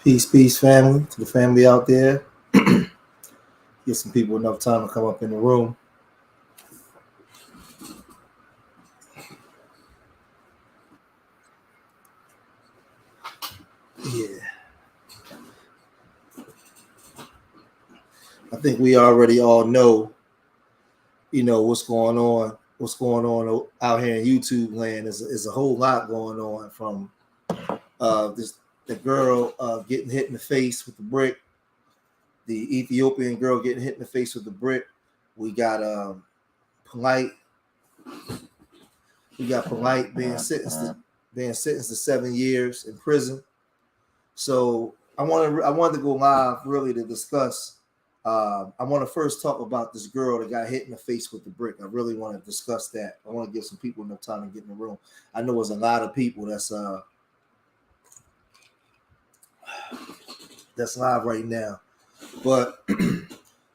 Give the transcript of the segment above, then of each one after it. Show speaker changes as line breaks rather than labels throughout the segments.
Peace, peace, family. To the family out there. Give some people enough time to come up in the room. Yeah, I think we already all know, what's going on. What's going on out here in YouTube land is a whole lot going on. From this the girl getting hit in the face with the brick, the Ethiopian girl getting hit in the face with the brick. We got Polight. We got Polight being sentenced to 7 years in prison. So I wanted to go live really to discuss. I want to first talk about this girl that got hit in the face with the brick. I really want to discuss that. I want to give some people enough time to get in the room. I know there's a lot of people that's live right now, but I'm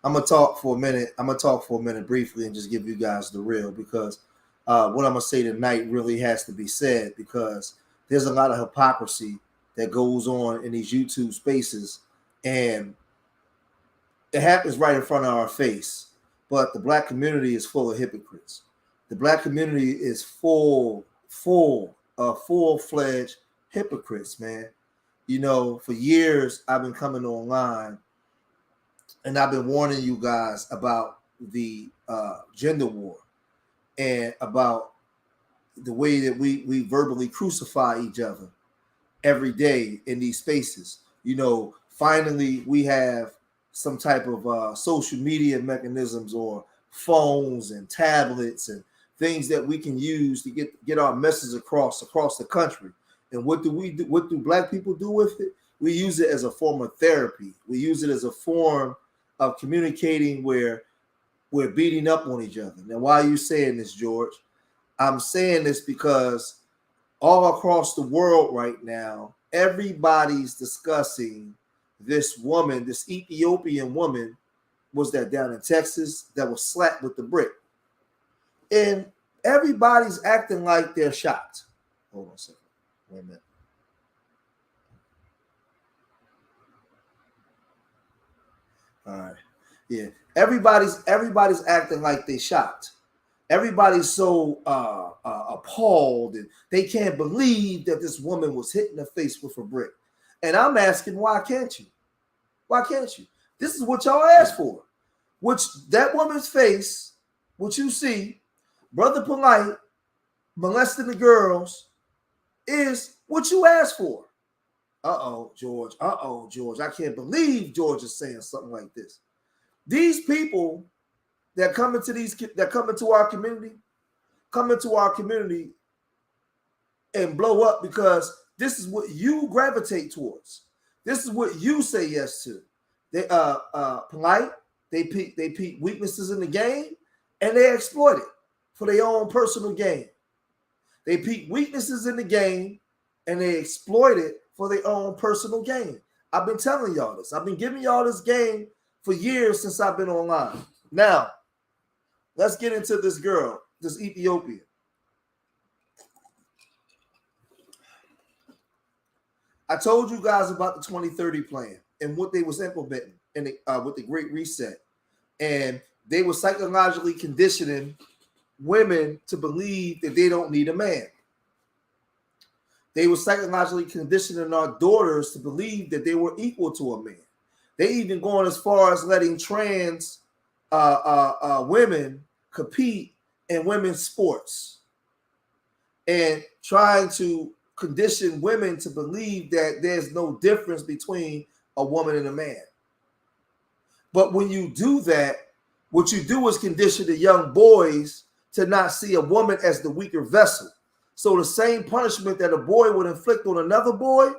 gonna talk for a minute. I'm gonna talk for a minute briefly and just give you guys the real, because what I'm gonna say tonight really has to be said, because there's a lot of hypocrisy that goes on in these YouTube spaces, and it happens right in front of our face. But the black community is full of hypocrites. The black community is full-fledged hypocrites, man. For years I've been coming online and I've been warning you guys about the gender war and about the way that we verbally crucify each other every day in these spaces. Finally we have some type of social media mechanisms or phones and tablets and things that we can use to get our message across the country. And what do we do? What do black people do with it? We use it as a form of therapy. We use it as a form of communicating where we're beating up on each other. Now, why are you saying this, George? I'm saying this because all across the world right now, everybody's discussing this woman, this Ethiopian woman, was that down in Texas, that was slapped with the brick. And everybody's acting like they're shocked. Hold on a second. Wait a minute. All right. Yeah. Everybody's acting like they shocked. Everybody's so appalled, and they can't believe that this woman was hit in the face with a brick. And I'm asking, why can't you? Why can't you? This is what y'all asked for. Which that woman's face, what you see, Brother Polight molesting the girls, is what you asked for. George. George. I can't believe George is saying something like this. These people that come into our community and blow up because this is what you gravitate towards. This is what you say yes to. They Polight, they peep weaknesses in the game and they exploit it for their own personal gain. They peep weaknesses in the game and they exploit it for their own personal gain. I've been telling y'all this. I've been giving y'all this game for years since I've been online. Now, let's get into this girl, this Ethiopian. I told you guys about the 2030 plan and what they was implementing with the Great Reset. And they were psychologically conditioning women to believe that they don't need a man. They were psychologically conditioning our daughters to believe that they were equal to a man. They even going as far as letting trans women compete in women's sports and trying to condition women to believe that there's no difference between a woman and a man. But when you do that, what you do is condition the young boys to not see a woman as the weaker vessel. So the same punishment that a boy would inflict on another boy,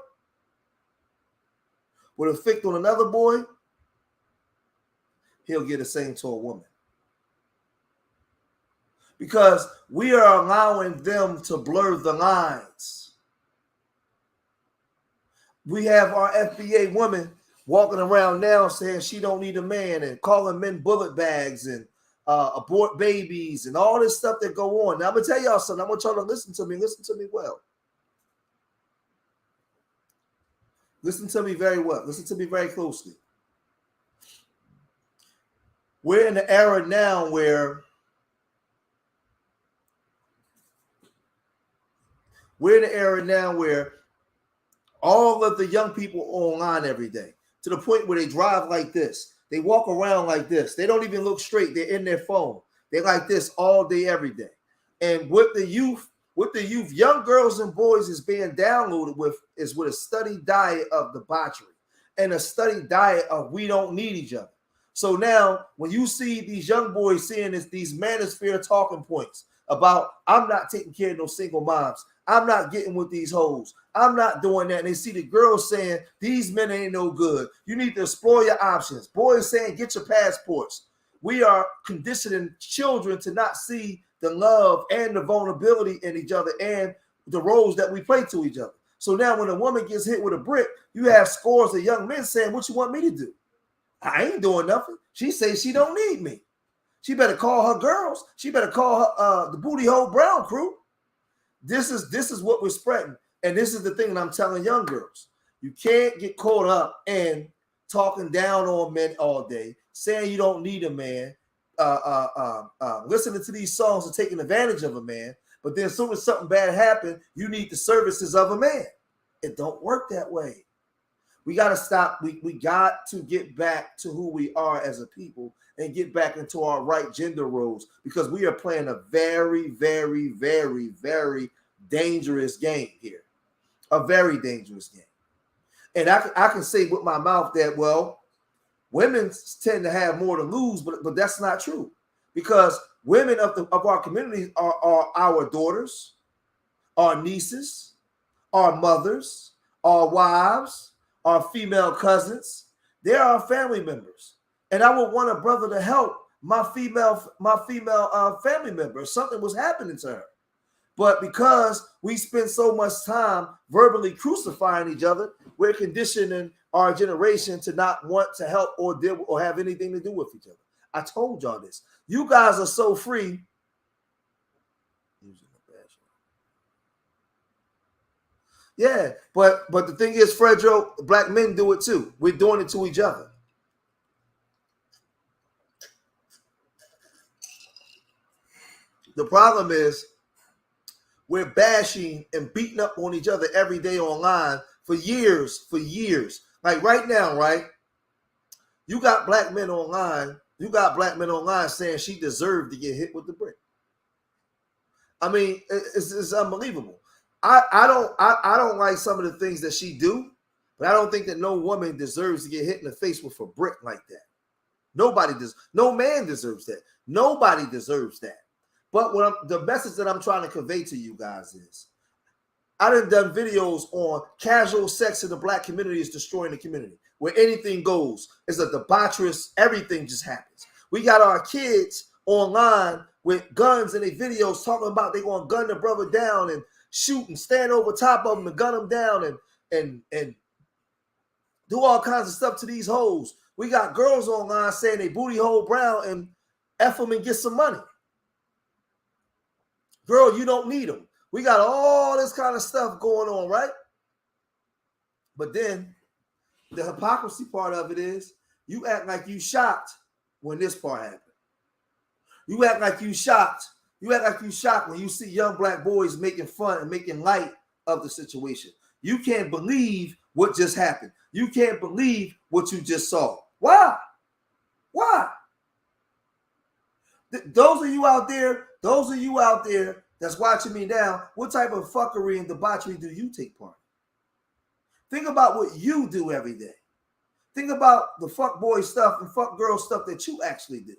he'll get the same to a woman. Because we are allowing them to blur the lines. We have our FBA women walking around now saying she don't need a man and calling men bullet bags and abort babies and all this stuff that go on. Now I'm gonna tell y'all something. I want y'all to listen to me well. Listen to me very well. Listen to me very closely. We're in the era now where all of the young people are online every day, to the point where they drive like this. They walk around like this. They don't even look straight. They're in their phone. They're like this all day, every day. And with the youth, young girls and boys is being downloaded with a study diet of debauchery and a study diet of we don't need each other. So now when you see these young boys saying these manosphere talking points about I'm not taking care of no single moms, I'm not getting with these hoes, I'm not doing that, and they see the girls saying these men ain't no good, you need to explore your options, boys saying get your passports. We are conditioning children to not see the love and the vulnerability in each other and the roles that we play to each other. So now when a woman gets hit with a brick, you have scores of young men saying, what you want me to do? I ain't doing nothing. She says she don't need me. She better call her girls. She better call her the booty hole brown crew. This is what we're spreading. And this is the thing that I'm telling young girls. You can't get caught up in talking down on men all day, saying you don't need a man, listening to these songs and taking advantage of a man, but then as soon as something bad happens, you need the services of a man. It don't work that way. We got to stop. We got to get back to who we are as a people and get back into our right gender roles, because we are playing a very, very, very, very dangerous game here. A very dangerous game. And I can say with my mouth that, well, women tend to have more to lose, but that's not true, because women of our community are our daughters, our nieces, our mothers, our wives, our female cousins. They're our family members, and I would want a brother to help my female family member if something was happening to her. But because we spend so much time verbally crucifying each other, we're conditioning our generation to not want to help or deal or have anything to do with each other. I told y'all this. You guys are so free. Yeah, but the thing is, Fredro, black men do it too. We're doing it to each other. The problem is we're bashing and beating up on each other every day online for years. Like right now, right? You got black men online. Saying she deserved to get hit with the brick. I mean, it's unbelievable. I don't like some of the things that she do, but I don't think that no woman deserves to get hit in the face with a brick like that. Nobody does. No man deserves that. Nobody deserves that. But the message that I'm trying to convey to you guys is, I done videos on casual sex in the black community is destroying the community, where anything goes. It's a debaucherous, everything just happens. We got our kids online with guns in their videos talking about they going to gun the brother down and shoot and stand over top of them and gun them down and do all kinds of stuff to these hoes. We got girls online saying they booty hole brown and F them and get some money. Girl, you don't need them. We got all this kind of stuff going on, right? But then the hypocrisy part of it is you act like you shocked when this part happened. You act like you shocked. You act like you shocked when you see young black boys making fun and making light of the situation. You can't believe what just happened. You can't believe what you just saw. Why? Why? Those of you out there that's watching me now, what type of fuckery and debauchery do you take part in? Think about what you do every day. Think about the fuck boy stuff and fuck girl stuff that you actually do,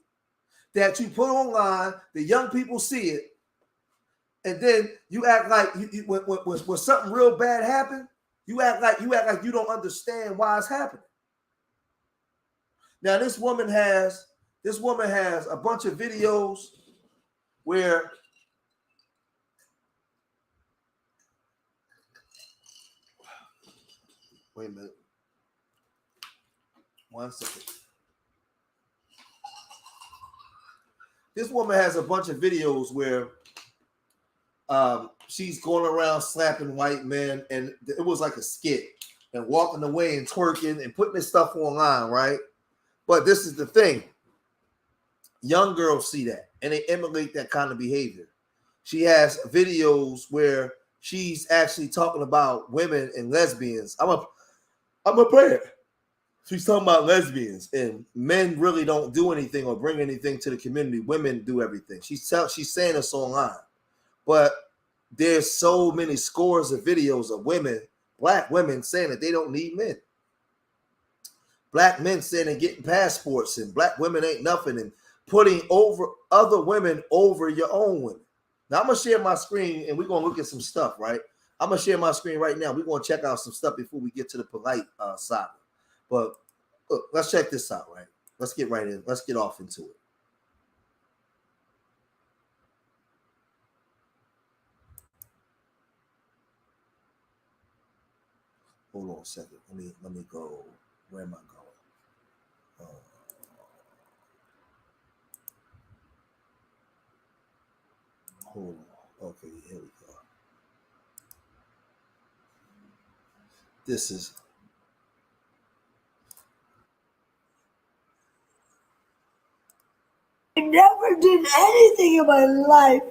that you put online, the young people see it, and then you act like when something real bad happened, you act like you don't understand why it's happening. Now this woman has a bunch of videos where wait a minute. 1 second. This woman has a bunch of videos where she's going around slapping white men, and it was like a skit. and walking away and twerking and putting this stuff online, right? But this is the thing. Young girls see that and they emulate that kind of behavior. She has videos where she's actually talking about women and lesbians. I'm a player. She's talking about lesbians and men really don't do anything or bring anything to the community. Women do everything. She's saying this online, but there's so many scores of videos of women, black women, saying that they don't need men. Black men saying they're getting passports and black women ain't nothing and putting over other women over your own women. Now I'm gonna share my screen and we're gonna look at some stuff, right? I'm gonna share my screen right now. We're gonna check out some stuff before we get to the Polight saga. But look, let's check this out, right? Let's get right in. Let's get off into it. Hold on a second. Let me go. Where am I going? Hold on. Okay, here we go. This is.
I never did anything in my life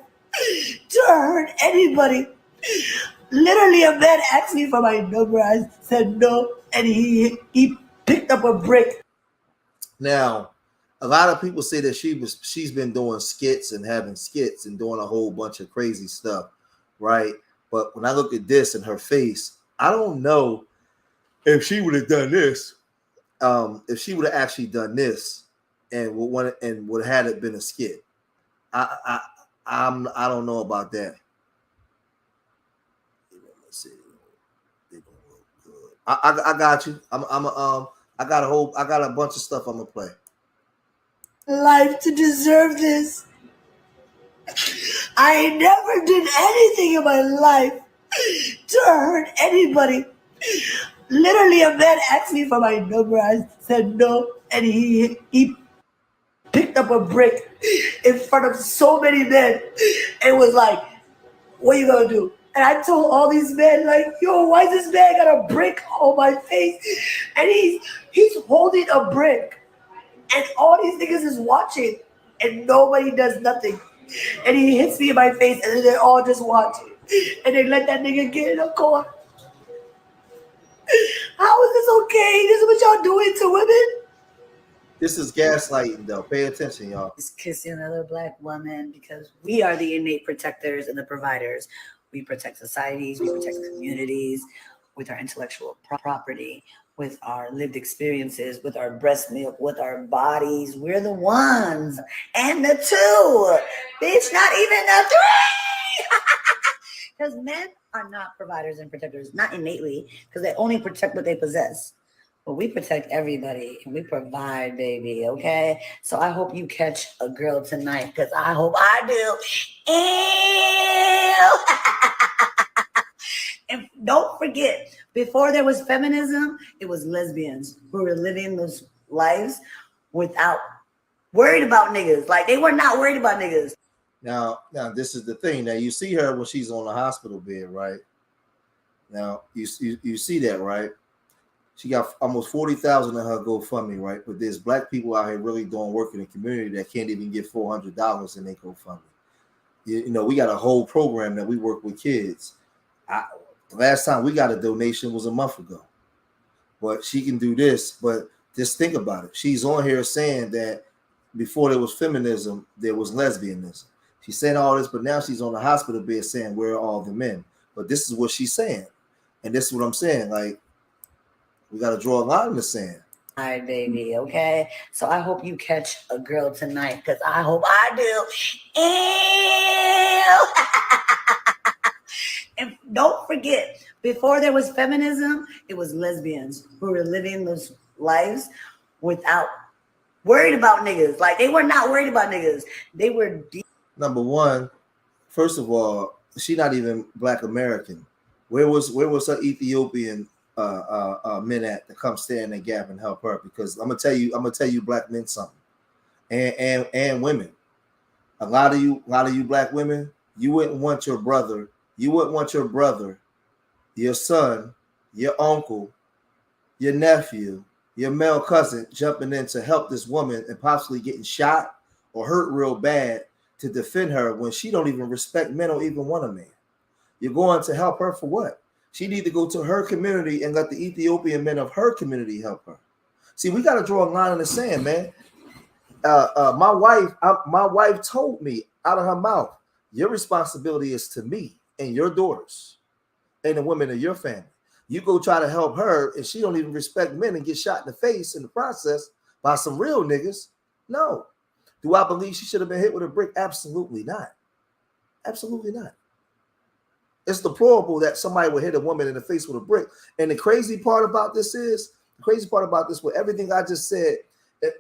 to hurt anybody. Literally, a man asked me for my number. I said no, and he picked up a brick.
Now, a lot of people say that she's been doing skits and having skits and doing a whole bunch of crazy stuff, right? But when I look at this in her face, I don't know if she would have done this. If she would have actually done this and would have had it been a skit. I don't know about that. Let's see. They don't look good. I got you. I got a bunch of stuff I'm gonna play.
Life to deserve this. I never did anything in my life to hurt anybody. Literally, a man asked me for my number. I said no, and he picked up a brick in front of so many men and was like, "What are you gonna do?" And I told all these men, like, "Yo, why this man got a brick on my face?" And he's holding a brick, and all these niggas is watching, and nobody does nothing. And he hits me in my face, and then they're all just watching, and they let that nigga get in a car. How is this okay? This is what y'all doing to women?
This is gaslighting, though. Pay attention, y'all.
Just kissing another black woman because we are the innate protectors and the providers. We protect societies, we protect communities with our intellectual property, with our lived experiences, with our breast milk, with our bodies. We're the ones and the two. Bitch, not even the three. Because men are not providers and protectors, not innately, because they only protect what they possess. But we protect everybody and we provide, baby, okay? So I hope you catch a girl tonight, because I hope I do. And don't forget, before there was feminism, it was lesbians who were living those lives without worried about niggas. Like, they were not worried about niggas.
Now, this is the thing. Now, you see her when she's on the hospital bed, right? Now, you see that, right? She got almost 40,000 in her GoFundMe, right? But there's black people out here really doing work in the community that can't even get $400 in their GoFundMe. You know, we got a whole program that we work with kids. The last time we got a donation was a month ago. But she can do this. But just think about it. She's on here saying that before there was feminism, there was lesbianism. She's saying all this, but now she's on the hospital bed saying, where are all the men? But this is what she's saying. And this is what I'm saying. Like, we got to draw a line in the sand.
All right, baby, okay? So I hope you catch a girl tonight, because I hope I do. And don't forget, before there was feminism, it was lesbians who were living those lives without worried about niggas. Like, they were not worried about niggas. They were
Number one, first of all, she not even Black American. Where was her Ethiopian men at to come stand in the gap and help her? Because I'm gonna tell you black men something, and women. A lot of you black women, you wouldn't want your brother, your son, your uncle your nephew, your male cousin jumping in to help this woman and possibly getting shot or hurt real bad to defend her when she don't even respect men or even want a man. You're going to help her for what? She need to go to her community and let the Ethiopian men of her community help her. See, we got to draw a line in the sand, man. My wife told me out of her mouth, your responsibility is to me and your daughters and the women of your family. You go try to help her and she don't even respect men and get shot in the face in the process by some real niggas. No. Do I believe she should have been hit with a brick? Absolutely not. Absolutely not. It's deplorable that somebody would hit a woman in the face with a brick. And the crazy part about this with everything I just said,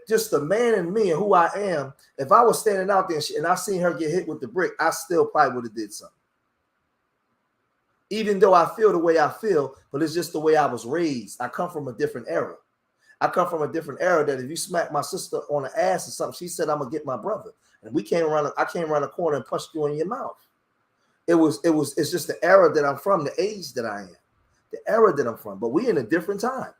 just the man in me and who I am, if I was standing out there and I seen her get hit with the brick, I still probably would have did something. Even though I feel the way I feel, but it's just the way I was raised. I come from a different era. I come from a different era that if you smack my sister on the ass or something, she said, I'm gonna get my brother. And I came around the corner and punched you in your mouth. It's just the era that I'm from, the age that I am, the era that I'm from. But we in a different time.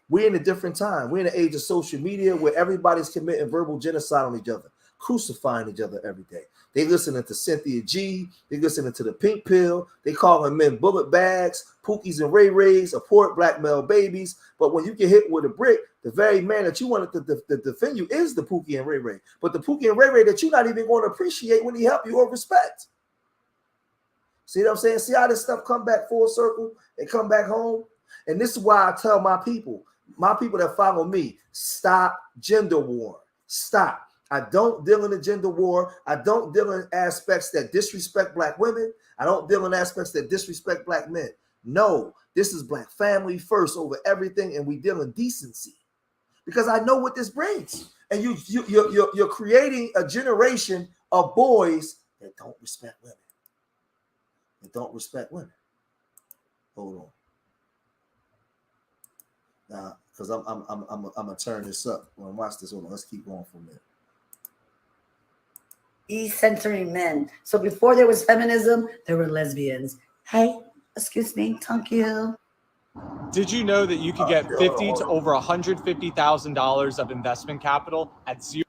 We're in a different time. We're in the age of social media where everybody's committing verbal genocide on each other, crucifying each other every day. They listening to Cynthia G. They listening to the Pink Pill. They calling men bullet bags, Pookies and Ray Rays, abort black male babies. But when you get hit with a brick, the very man that you wanted to defend you is the Pookie and Ray Ray. But the Pookie and Ray Ray that you're not even going to appreciate when he help you or respect. See what I'm saying? See how this stuff come back full circle and come back home? And this is why I tell my people that follow me, stop gender war. Stop. I don't deal in a gender war. I don't deal in aspects that disrespect black women. I don't deal in aspects that disrespect black men. No, this is black family first over everything, and we deal in decency. Because I know what this brings. And you're creating a generation of boys that don't respect women. That don't respect women. Hold on. Now, because I'm gonna turn this up. When I watch this, hold on. Let's keep going for a minute.
Censoring men. So before there was feminism, there were lesbians. Hey, excuse me, thank you.
Did you know that you could get $50,000 to over $150,000 of investment capital at zero?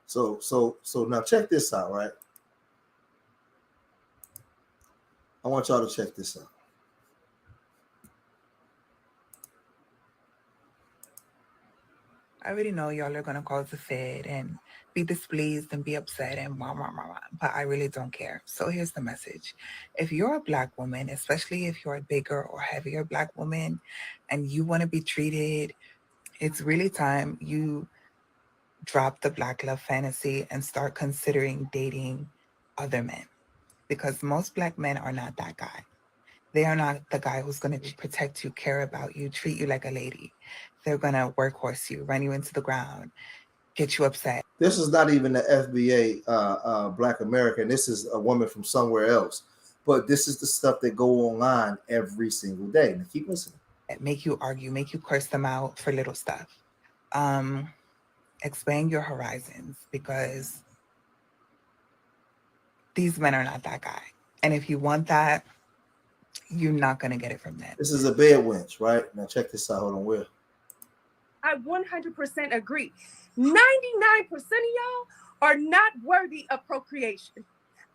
So now check this out, right? I want y'all to check this out.
I already know y'all are gonna cause a fit and be displeased and be upset and blah, blah, blah, blah, but I really don't care. So here's the message. If you're a black woman, especially if you're a bigger or heavier black woman and you want to be treated, it's really time you drop the black love fantasy and start considering dating other men, because most black men are not that guy. They are not the guy who's going to protect you, care about you, treat you like a lady. They're going to workhorse you, run you into the ground, get you upset.
This is not even the FBA Black American. This is a woman from somewhere else. But this is the stuff that go online every single day. Now keep listening.
Make you argue, make you curse them out for little stuff. Expand your horizons, because these men are not that guy. And if you want that, you're not going to get it from them.
This is a bed wench, right? Now check this out. Hold on, Will.
I 100% agree. 99% of y'all are not worthy of procreation.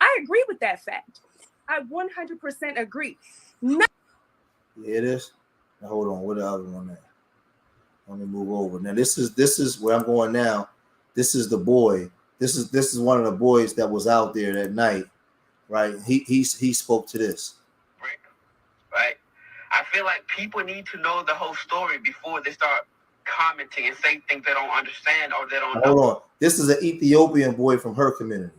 I agree with that fact. I 100% agree.
Yeah, it is. Now hold on. What the other one there? Let me move over. Now this is where I'm going now. This is the boy. This is one of the boys that was out there that night, right? He spoke to this.
Right. I feel like people need to know the whole story before they start commenting and say things they don't understand or they don't know.
Hold on. This is an Ethiopian boy from her community.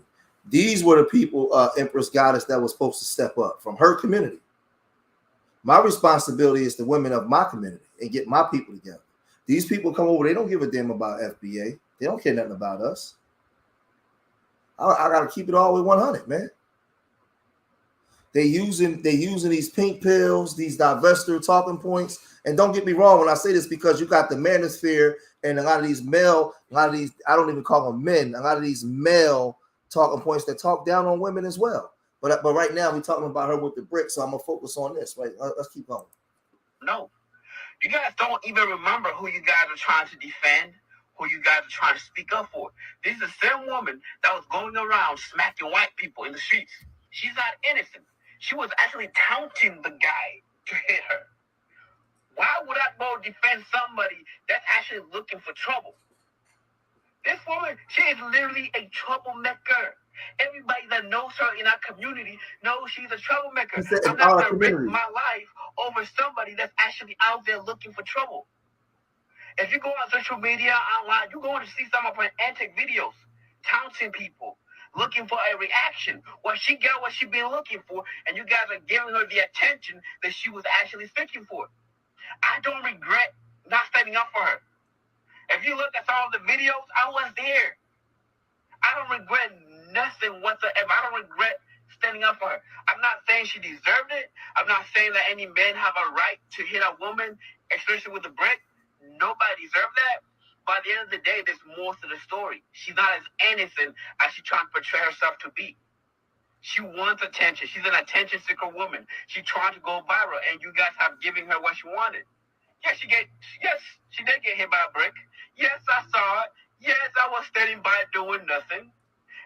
These were the people, Empress Goddess, that was supposed to step up from her community. My responsibility is the women of my community and get my people together. These people come over, they don't give a damn about FBA. They don't care nothing about us. I got to keep it all the way 100, man. They using these pink pills, these divestiture talking points. And don't get me wrong when I say this, because you got the manosphere and a lot of these, I don't even call them men, a lot of these male talking points that talk down on women as well. But right now we're talking about her with the brick, so I'm gonna focus on this. Right, let's keep going.
No, you guys don't even remember who you guys are trying to defend, who you guys are trying to speak up for. This is the same woman that was going around smacking white people in the streets. She's not innocent. She was actually taunting the guy to hit her. Why would I go defend somebody that's actually looking for trouble? This woman, she is literally a troublemaker. Everybody that knows her in our community knows she's a troublemaker. I'm not going to risk my life over somebody that's actually out there looking for trouble. If you go on social media, online, you're going to see some of her antic videos, taunting people, looking for a reaction. Well, she got what she's been looking for, and you guys are giving her the attention that she was actually seeking for. I don't regret not standing up for her. If you look at some of the videos, I was there. I don't regret nothing whatsoever. I don't regret standing up for her. I'm not saying she deserved it. I'm not saying that any men have a right to hit a woman, especially with a brick. Nobody deserves that. But at the end of the day, there's more to the story. She's not as innocent as she's trying to portray herself to be. She wants attention. She's an attention seeker woman. She's trying to go viral, and you guys have given her what she wanted. Yes, she did get hit by a brick. Yes, I saw it. Yes, I was standing by doing nothing.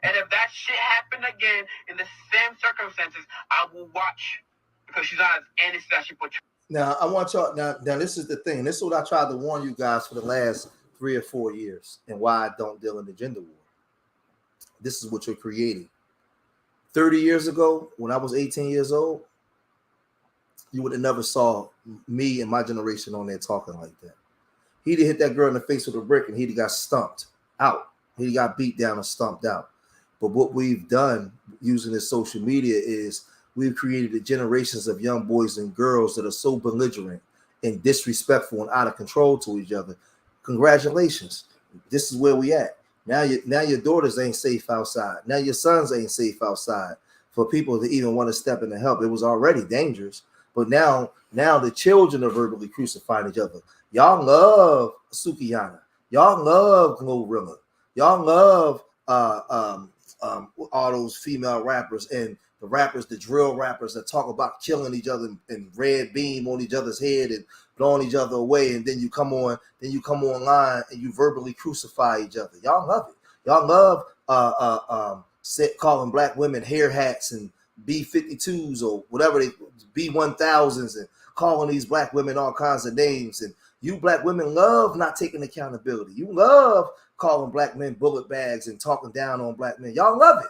And if that shit happened again in the same circumstances, I will watch, because she's not as innocent as she portrays.
Now I want y'all. Now this is the thing. This is what I tried to warn you guys for the last 3 or 4 years, and why I don't deal in the gender war. This is what you're creating. 30 years ago, when I was 18 years old, you would have never saw me and my generation on there talking like that. He'd have hit that girl in the face with a brick, and he'd have got stumped out. He got beat down and stumped out. But what we've done using this social media is we've created generations of young boys and girls that are so belligerent and disrespectful and out of control to each other. Congratulations. This is where we at. Now your daughters ain't safe outside. Now your sons ain't safe outside for people to even want to step in to help. It was already dangerous. But now the children are verbally crucifying each other. Y'all love Sukiyana. Y'all love Glorilla. Y'all love all those female rappers and the rappers, the drill rappers that talk about killing each other and red beam on each other's head and blowing each other away. And then you come online and you verbally crucify each other. Y'all love it. Y'all love calling black women hair hats and B-52s or whatever they B-1000s and calling these black women all kinds of names. And you black women love not taking accountability. You love calling black men bullet bags and talking down on black men. Y'all love it.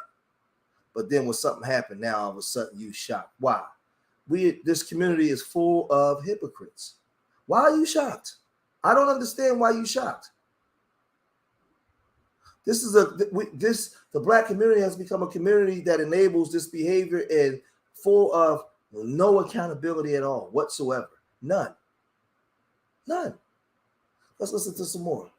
But then when something happened, now all of a sudden you shocked. Why? This community is full of hypocrites. Why are you shocked? I don't understand why you shocked. The black community has become a community that enables this behavior and full of no accountability at all whatsoever. None. Let's listen to some more.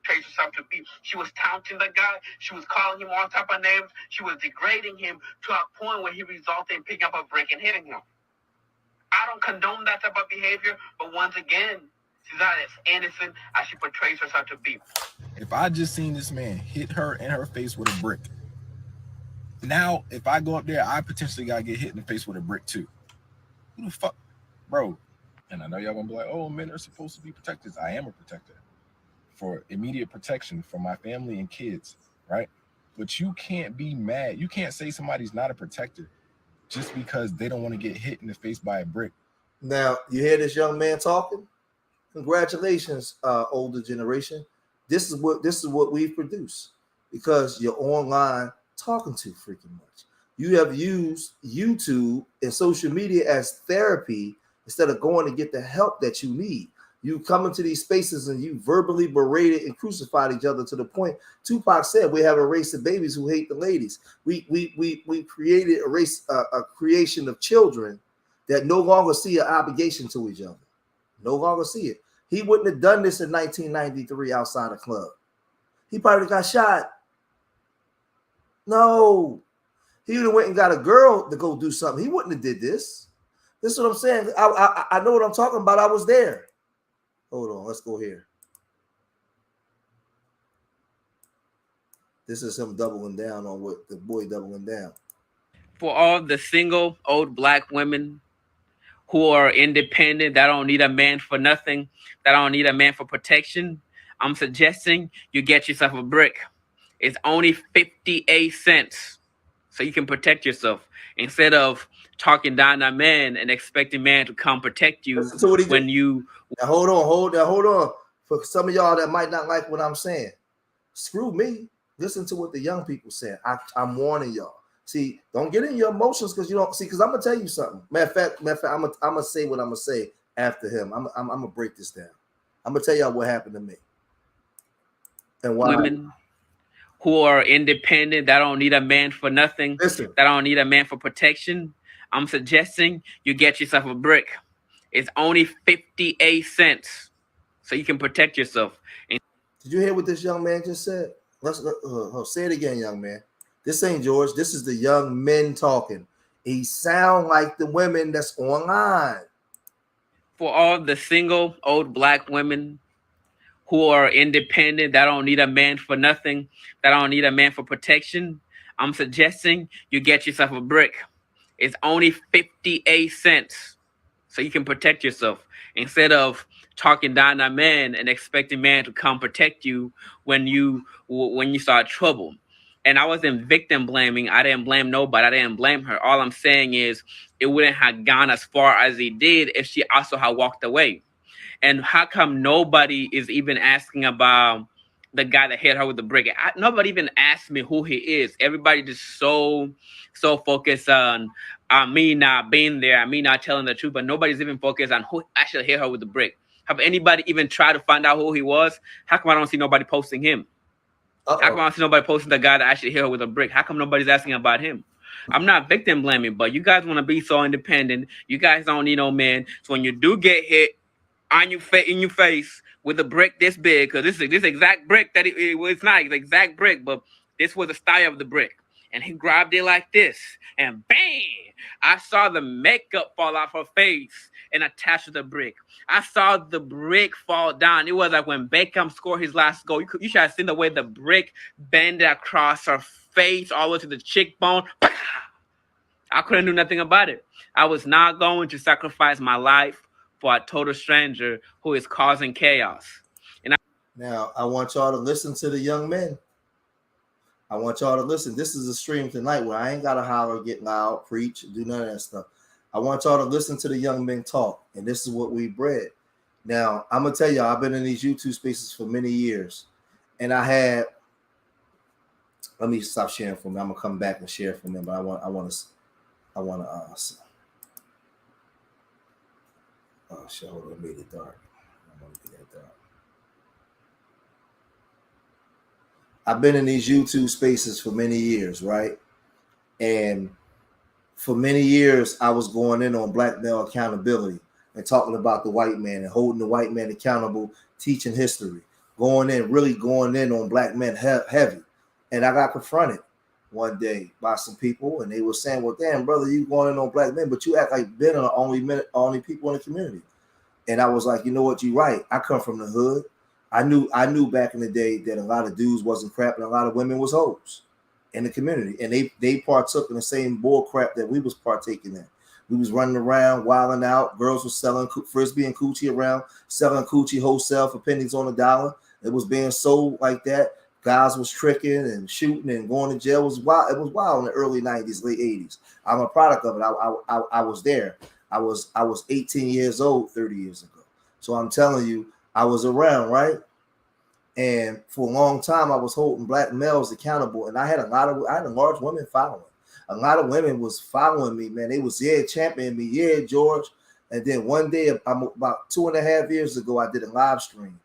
Herself to be. She was taunting the guy. She was calling him all type of names. She was degrading him to a point where he resulted in picking up a brick and hitting him. I don't condone that type of behavior, but once again, she's not as innocent as she portrays herself to be.
If I just seen this man hit her in her face with a brick, now if I go up there, I potentially gotta get hit in the face with a brick too. Who the fuck, bro? And I know y'all gonna be like, "Oh, men are supposed to be protectors." I am a protector for immediate protection for my family and kids, right? But you can't be mad. You can't say somebody's not a protector just because they don't want to get hit in the face by a brick.
Now, you hear this young man talking? Congratulations, older generation. This is what we've produced because you're online talking too freaking much. You have used YouTube and social media as therapy instead of going to get the help that you need. You come into these spaces and you verbally berated and crucified each other to the point Tupac said we have a race of babies who hate the ladies. We created a creation of children that no longer see an obligation to each other. No longer see it. He wouldn't have done this in 1993 outside a club. He probably got shot. No. He would have went and got a girl to go do something. He wouldn't have did this. This is what I'm saying. I know what I'm talking about. I was there. Hold on. Let's go here. This is him doubling down on what the boy doubling down.
For all the single old black women who are independent, that don't need a man for nothing, that don't need a man for protection, I'm suggesting you get yourself a brick. It's only 58 cents. So you can protect yourself instead of talking down a man and expecting man to come protect you
Listen to what he
when
did.
you.
Now hold on. For some of y'all that might not like what I'm saying, screw me. Listen to what the young people say. I'm warning y'all. See, don't get in your emotions because you don't see. Because I'm gonna tell you something. Matter of fact, I'm gonna say what I'm gonna say after him. I'm gonna break this down. I'm gonna tell y'all what happened to me and why.
Women who are independent, that don't need a man for nothing,
Listen,
that don't need a man for protection, I'm suggesting you get yourself a brick. It's only 58 cents. So you can protect yourself.
did you hear what this young man just said? Let's say it again, young man. This ain't George. This is the young men talking. He sound like the women that's online.
For all the single old black women who are independent, that don't need a man for nothing, that don't need a man for protection, I'm suggesting you get yourself a brick. It's only 58 cents. So you can protect yourself instead of talking down a man and expecting man to come protect you when you start trouble. And I wasn't victim blaming. I didn't blame nobody. I didn't blame her. All I'm saying is it wouldn't have gone as far as it did if she also had walked away. And how come nobody is even asking about the guy that hit her with the brick? Nobody even asked me who he is. Everybody just so focused on me not being there, me not telling the truth, but nobody's even focused on who actually hit her with the brick. Have anybody even tried to find out who he was? How come I don't see nobody posting him? How come I don't see nobody posting the guy that actually hit her with a brick? How come nobody's asking about him? I'm not victim blaming, but you guys want to be so independent. You guys don't need no man. So when you do get hit on in your face with a brick this big, because this exact brick that it's not the exact brick, but this was the style of the brick. And he grabbed it like this, and bang! I saw the makeup fall off her face and attach to the brick. I saw the brick fall down. It was like when Beckham scored his last goal. You should have seen the way the brick bended across her face all the way to the cheekbone. I couldn't do nothing about it. I was not going to sacrifice my life for a total stranger who is causing chaos.
Now, I want y'all to listen to the young men. I want y'all to listen. This is a stream tonight where I ain't got to holler, get loud, preach, do none of that stuff. I want y'all to listen to the young men talk, and this is what we bred. Now, I'm going to tell y'all, I've been in these YouTube spaces for many years, and I had, let me stop sharing from them. I'm going to come back and share from them, but I want to, oh, shit, hold on, I made it dark. I want to get that dark. I've been in these YouTube spaces for many years, right? And for many years, I was going in on black male accountability and talking about the white man and holding the white man accountable, teaching history, really going in on black men heavy. And I got confronted one day by some people, and they were saying, well, damn, brother, you going in on black men, but you act like men are the only people in the community. And I was like, you know what, you're right. I come from the hood. I knew back in the day that a lot of dudes wasn't crap and a lot of women was hoes in the community. And they partook in the same bull crap that we was partaking in. We was running around, wilding out. Girls were selling Frisbee and coochie around, selling coochie wholesale for pennies on the dollar. It was being sold like that. Guys was tricking and shooting and going to jail. It was wild. It was wild in the early 90s, late 80s. I'm a product of it. I was there. I was 18 years old 30 years ago. So I'm telling you, I was around, right? And for a long time, I was holding black males accountable, and I had a large women following. A lot of women was following me, man. They was championing me, George. And then one day, about 2.5 years ago, I did a live stream,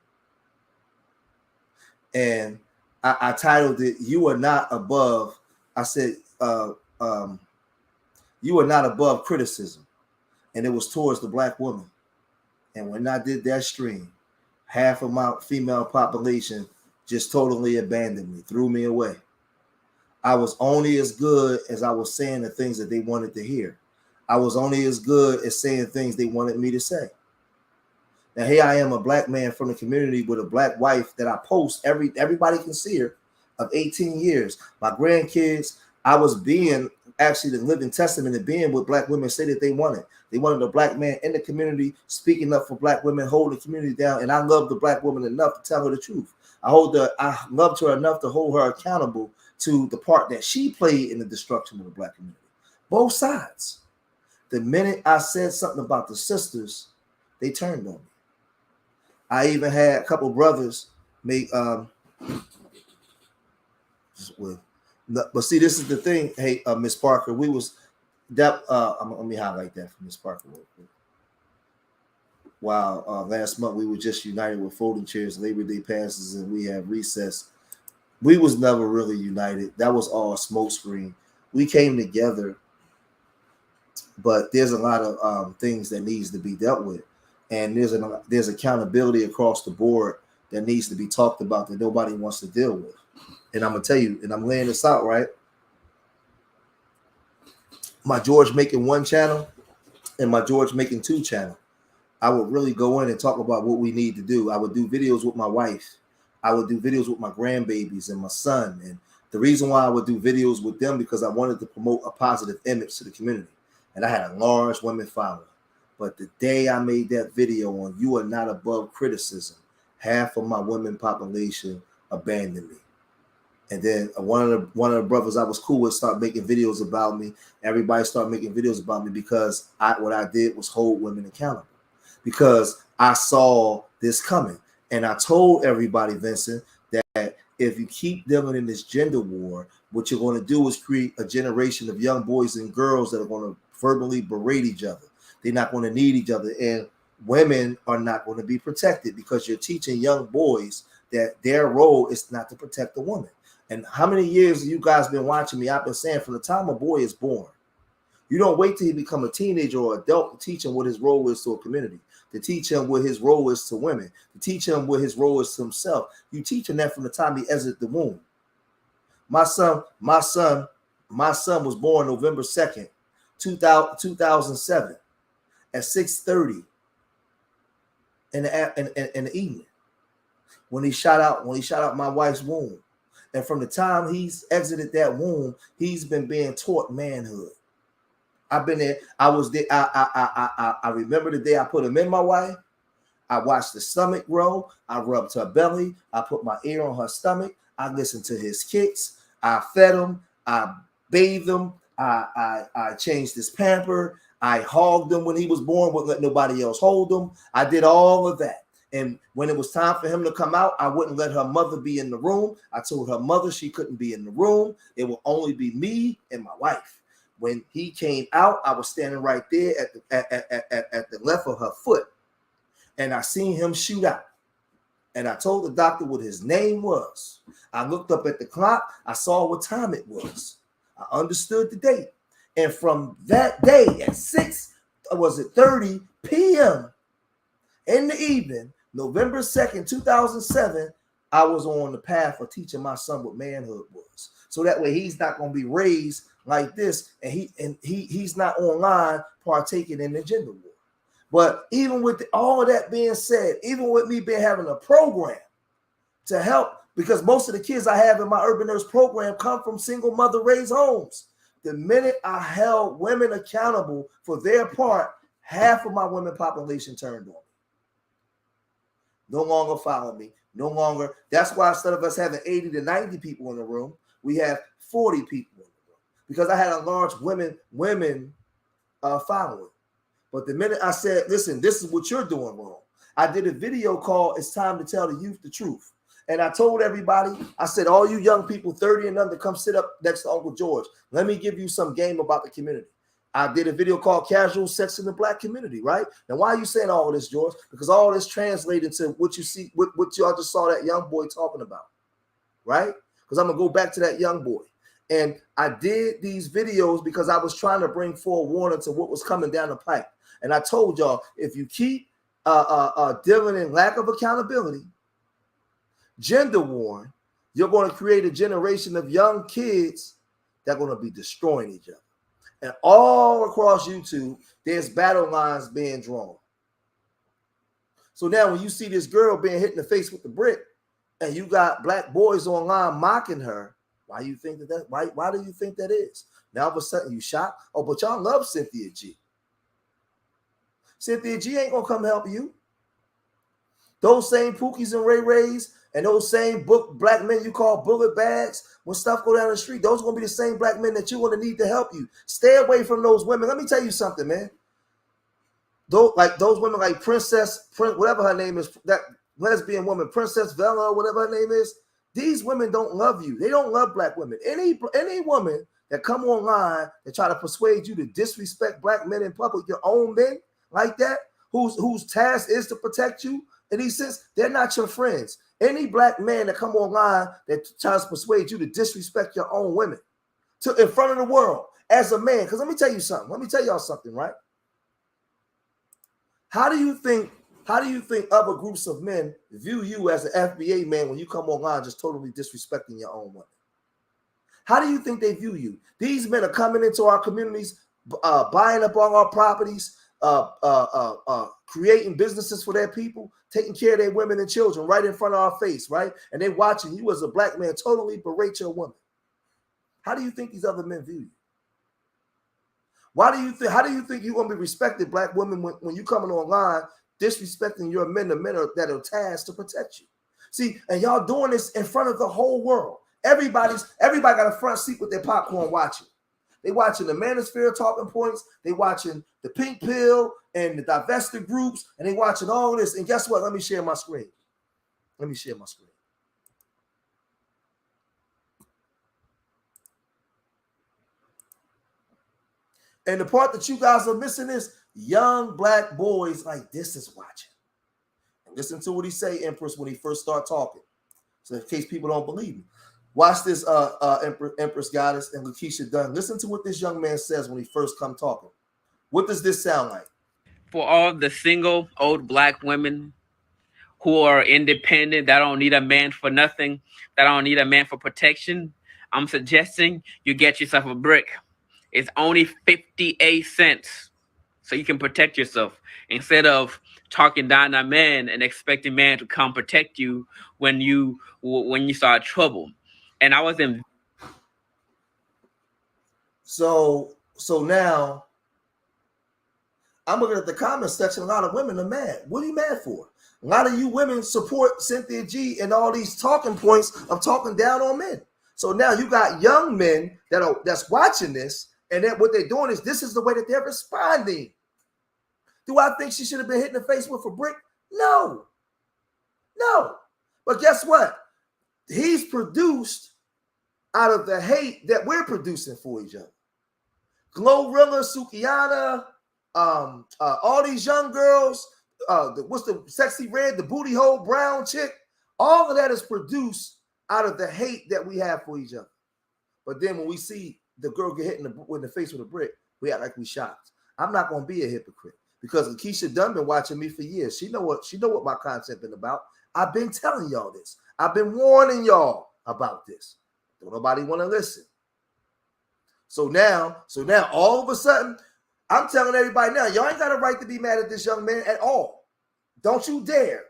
and I titled it "You Are Not Above." I said, "You are not above criticism," and it was towards the black woman. And when I did that stream, half of my female population just totally abandoned me, threw me away. I was only as good as I was saying the things that they wanted to hear. I was only as good as saying things they wanted me to say. Now, here I am, a black man from the community with a black wife that I post. Everybody can see her. of 18 years. My grandkids, I was being actually the living testament of being what black women say that they wanted. They wanted a black man in the community, speaking up for black women, holding the community down. And I love the black woman enough to tell her the truth. I loved her enough to hold her accountable to the part that she played in the destruction of the black community. Both sides. The minute I said something about the sisters, they turned on me. I even had a couple brothers make but see, this is the thing. Hey, Miss Parker, we was that let me highlight that for Miss Parker real quick. Wow, last month we were just united with folding chairs, Labor Day passes, and we had recess. We was never really united. That was all a smokescreen. We came together, but there's a lot of things that needs to be dealt with, and there's accountability across the board that needs to be talked about that nobody wants to deal with. And I'm gonna tell you, and I'm laying this out right. My George Making 1 channel and my George Making 2 channel, I would really go in and talk about what we need to do. I would do videos with my wife. I would do videos with my grandbabies and my son. And the reason why I would do videos with them because I wanted to promote a positive image to the community. And I had a large women following. But the day I made that video on You Are Not Above Criticism, half of my women population abandoned me. And then one of the brothers I was cool with started making videos about me. Everybody started making videos about me because what I did was hold women accountable. Because I saw this coming. And I told everybody, Vincent, that if you keep dealing in this gender war, what you're going to do is create a generation of young boys and girls that are going to verbally berate each other. They're not going to need each other. And women are not going to be protected because you're teaching young boys that their role is not to protect the woman. And how many years have you guys been watching me? I've been saying from the time a boy is born, you don't wait till he become a teenager or adult to teach him what his role is to a community, to teach him what his role is to women, to teach him what his role is to himself. You teach him that from the time he exits the womb. My son was born November 2nd, 2007 at 6:30 in the evening when he shot out my wife's womb. And from the time he's exited that womb, he's been being taught manhood. I've been there. I was there. I remember the day I put him in my wife. I watched the stomach grow. I rubbed her belly. I put my ear on her stomach. I listened to his kicks. I fed him. I bathed him. I changed his pamper. I hogged him when he was born. Wouldn't let nobody else hold him. I did all of that. And when it was time for him to come out, I wouldn't let her mother be in the room. I told her mother she couldn't be in the room. It will only be me and my wife. When he came out, I was standing right there at the left of her foot. And I seen him shoot out. And I told the doctor what his name was. I looked up at the clock. I saw what time it was. I understood the date. And from that day at 6:30 p.m. in the evening, November 2nd, 2007, I was on the path of teaching my son what manhood was. So that way he's not going to be raised like this, and he's not online partaking in the gender war. But even with all of that being said, even with me having a program to help, because most of the kids I have in my Urban Nurse program come from single mother raised homes. The minute I held women accountable for their part, half of my women population turned on me. No longer follow me. No longer. That's why instead of us having 80 to 90 people in the room, we have 40 people in the room because I had a large women following. But the minute I said, listen, this is what you're doing wrong, I did a video called It's Time to Tell the Youth the Truth. And I told everybody, I said, all you young people 30 and under, come sit up next to Uncle George. Let me give you some game about the community. I did a video called Casual Sex in the Black Community, right? Now, why are you saying all of this, George? Because all this translated to what you see, what y'all just saw that young boy talking about, right? Because I'm going to go back to that young boy. And I did these videos because I was trying to bring forewarning to what was coming down the pipe. And I told y'all, if you keep dealing in lack of accountability, gender war, you're going to create a generation of young kids that are going to be destroying each other. And all across YouTube, there's battle lines being drawn. So now when you see this girl being hit in the face with the brick, and you got black boys online mocking her, why do you think that? Why do you think that is? Now all of a sudden you shocked? Oh, but y'all love Cynthia G. Cynthia G ain't gonna come help you. Those same Pookies and Ray Rays and those same black men you call bullet bags, when stuff go down the street, those are gonna be the same black men that you're gonna need to help you. Stay away from those women. Let me tell you something, man. Those women like Princess, whatever her name is, that lesbian woman, Princess Vela, whatever her name is, these women don't love you. They don't love black women. Any woman that come online and try to persuade you to disrespect black men in public, your own men like that, whose task is to protect you, in these sense, they're not your friends. Any black man that come online that tries to persuade you to disrespect your own women in front of the world as a man, because let me tell you something. Let me tell y'all something, right? How do you think other groups of men view you as an FBA man when you come online just totally disrespecting your own women? How do you think they view you? These men are coming into our communities, buying up all our properties, creating businesses for their people, taking care of their women and children right in front of our face, right? And they watching you as a black man totally berate your woman. How do you think these other men view you? How do you think you're going to be respected, black women, when you coming online disrespecting your men, the men that are tasked to protect you? See, and y'all doing this in front of the whole world. Everybody got a front seat with their popcorn watching. They watching the Manosphere talking points. They watching the Pink Pill and the divested groups, and they watching all this. And guess what? Let me share my screen. And the part that you guys are missing is young black boys like this is watching. And listen to what he say, Empress, when he first start talking. So in case people don't believe me. Watch this, Empress Goddess and Lakeisha Dunn. Listen to what this young man says when he first come talking. What does this sound like?
For all the single old black women who are independent, that don't need a man for nothing, that don't need a man for protection, I'm suggesting you get yourself a brick. It's only 58 cents, so you can protect yourself instead of talking down a man and expecting man to come protect you when you start trouble. And I was in.
So now I'm looking at the comment section. A lot of women are mad. What are you mad for? A lot of you women support Cynthia G and all these talking points of talking down on men. So now you got young men that's watching this, and then what they're doing is this is the way that they're responding. Do I think she should have been hit in the face with a brick? No. But guess what? He's produced out of the hate that we're producing for each other. Glorilla, Sukiana, all these young girls, what's the sexy red, the booty hole brown chick, all of that is produced out of the hate that we have for each other. But then when we see the girl get hit in the face with a brick, we act like we shocked. I'm not going to be a hypocrite because Lakeisha Dunn been watching me for years. She know what my content been about. I've been telling y'all this. I've been warning y'all about this. Don't nobody want to listen. So now, all of a sudden, I'm telling everybody now, y'all ain't got a right to be mad at this young man at all. Don't you dare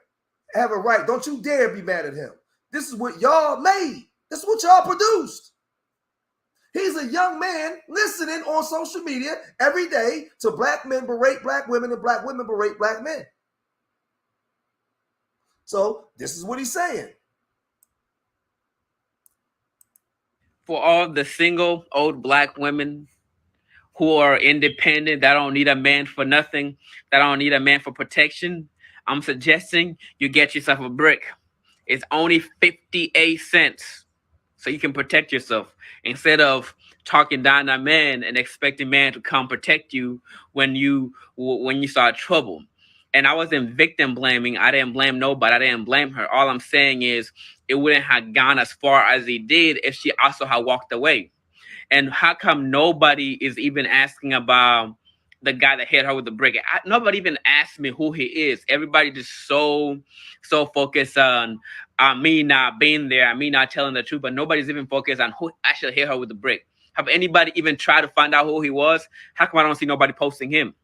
have a right. Don't you dare be mad at him. This is what y'all made. This is what y'all produced. He's a young man listening on social media every day to black men berate black women and black women berate black men. So this is what he's saying.
For all the single old black women who are independent, that don't need a man for nothing, that don't need a man for protection, I'm suggesting you get yourself a brick. It's only 58 cents, so you can protect yourself instead of talking down a man and expecting man to come protect you when you start trouble. And I wasn't victim blaming. I didn't blame nobody. I didn't blame her. All I'm saying is it wouldn't have gone as far as it did if she also had walked away. And how come nobody is even asking about the guy that hit her with the brick? Nobody even asked me who he is. Everybody just so focused on me not being there, me not telling the truth, but nobody's even focused on who actually hit her with the brick. Have anybody even tried to find out who he was? How come I don't see nobody posting him?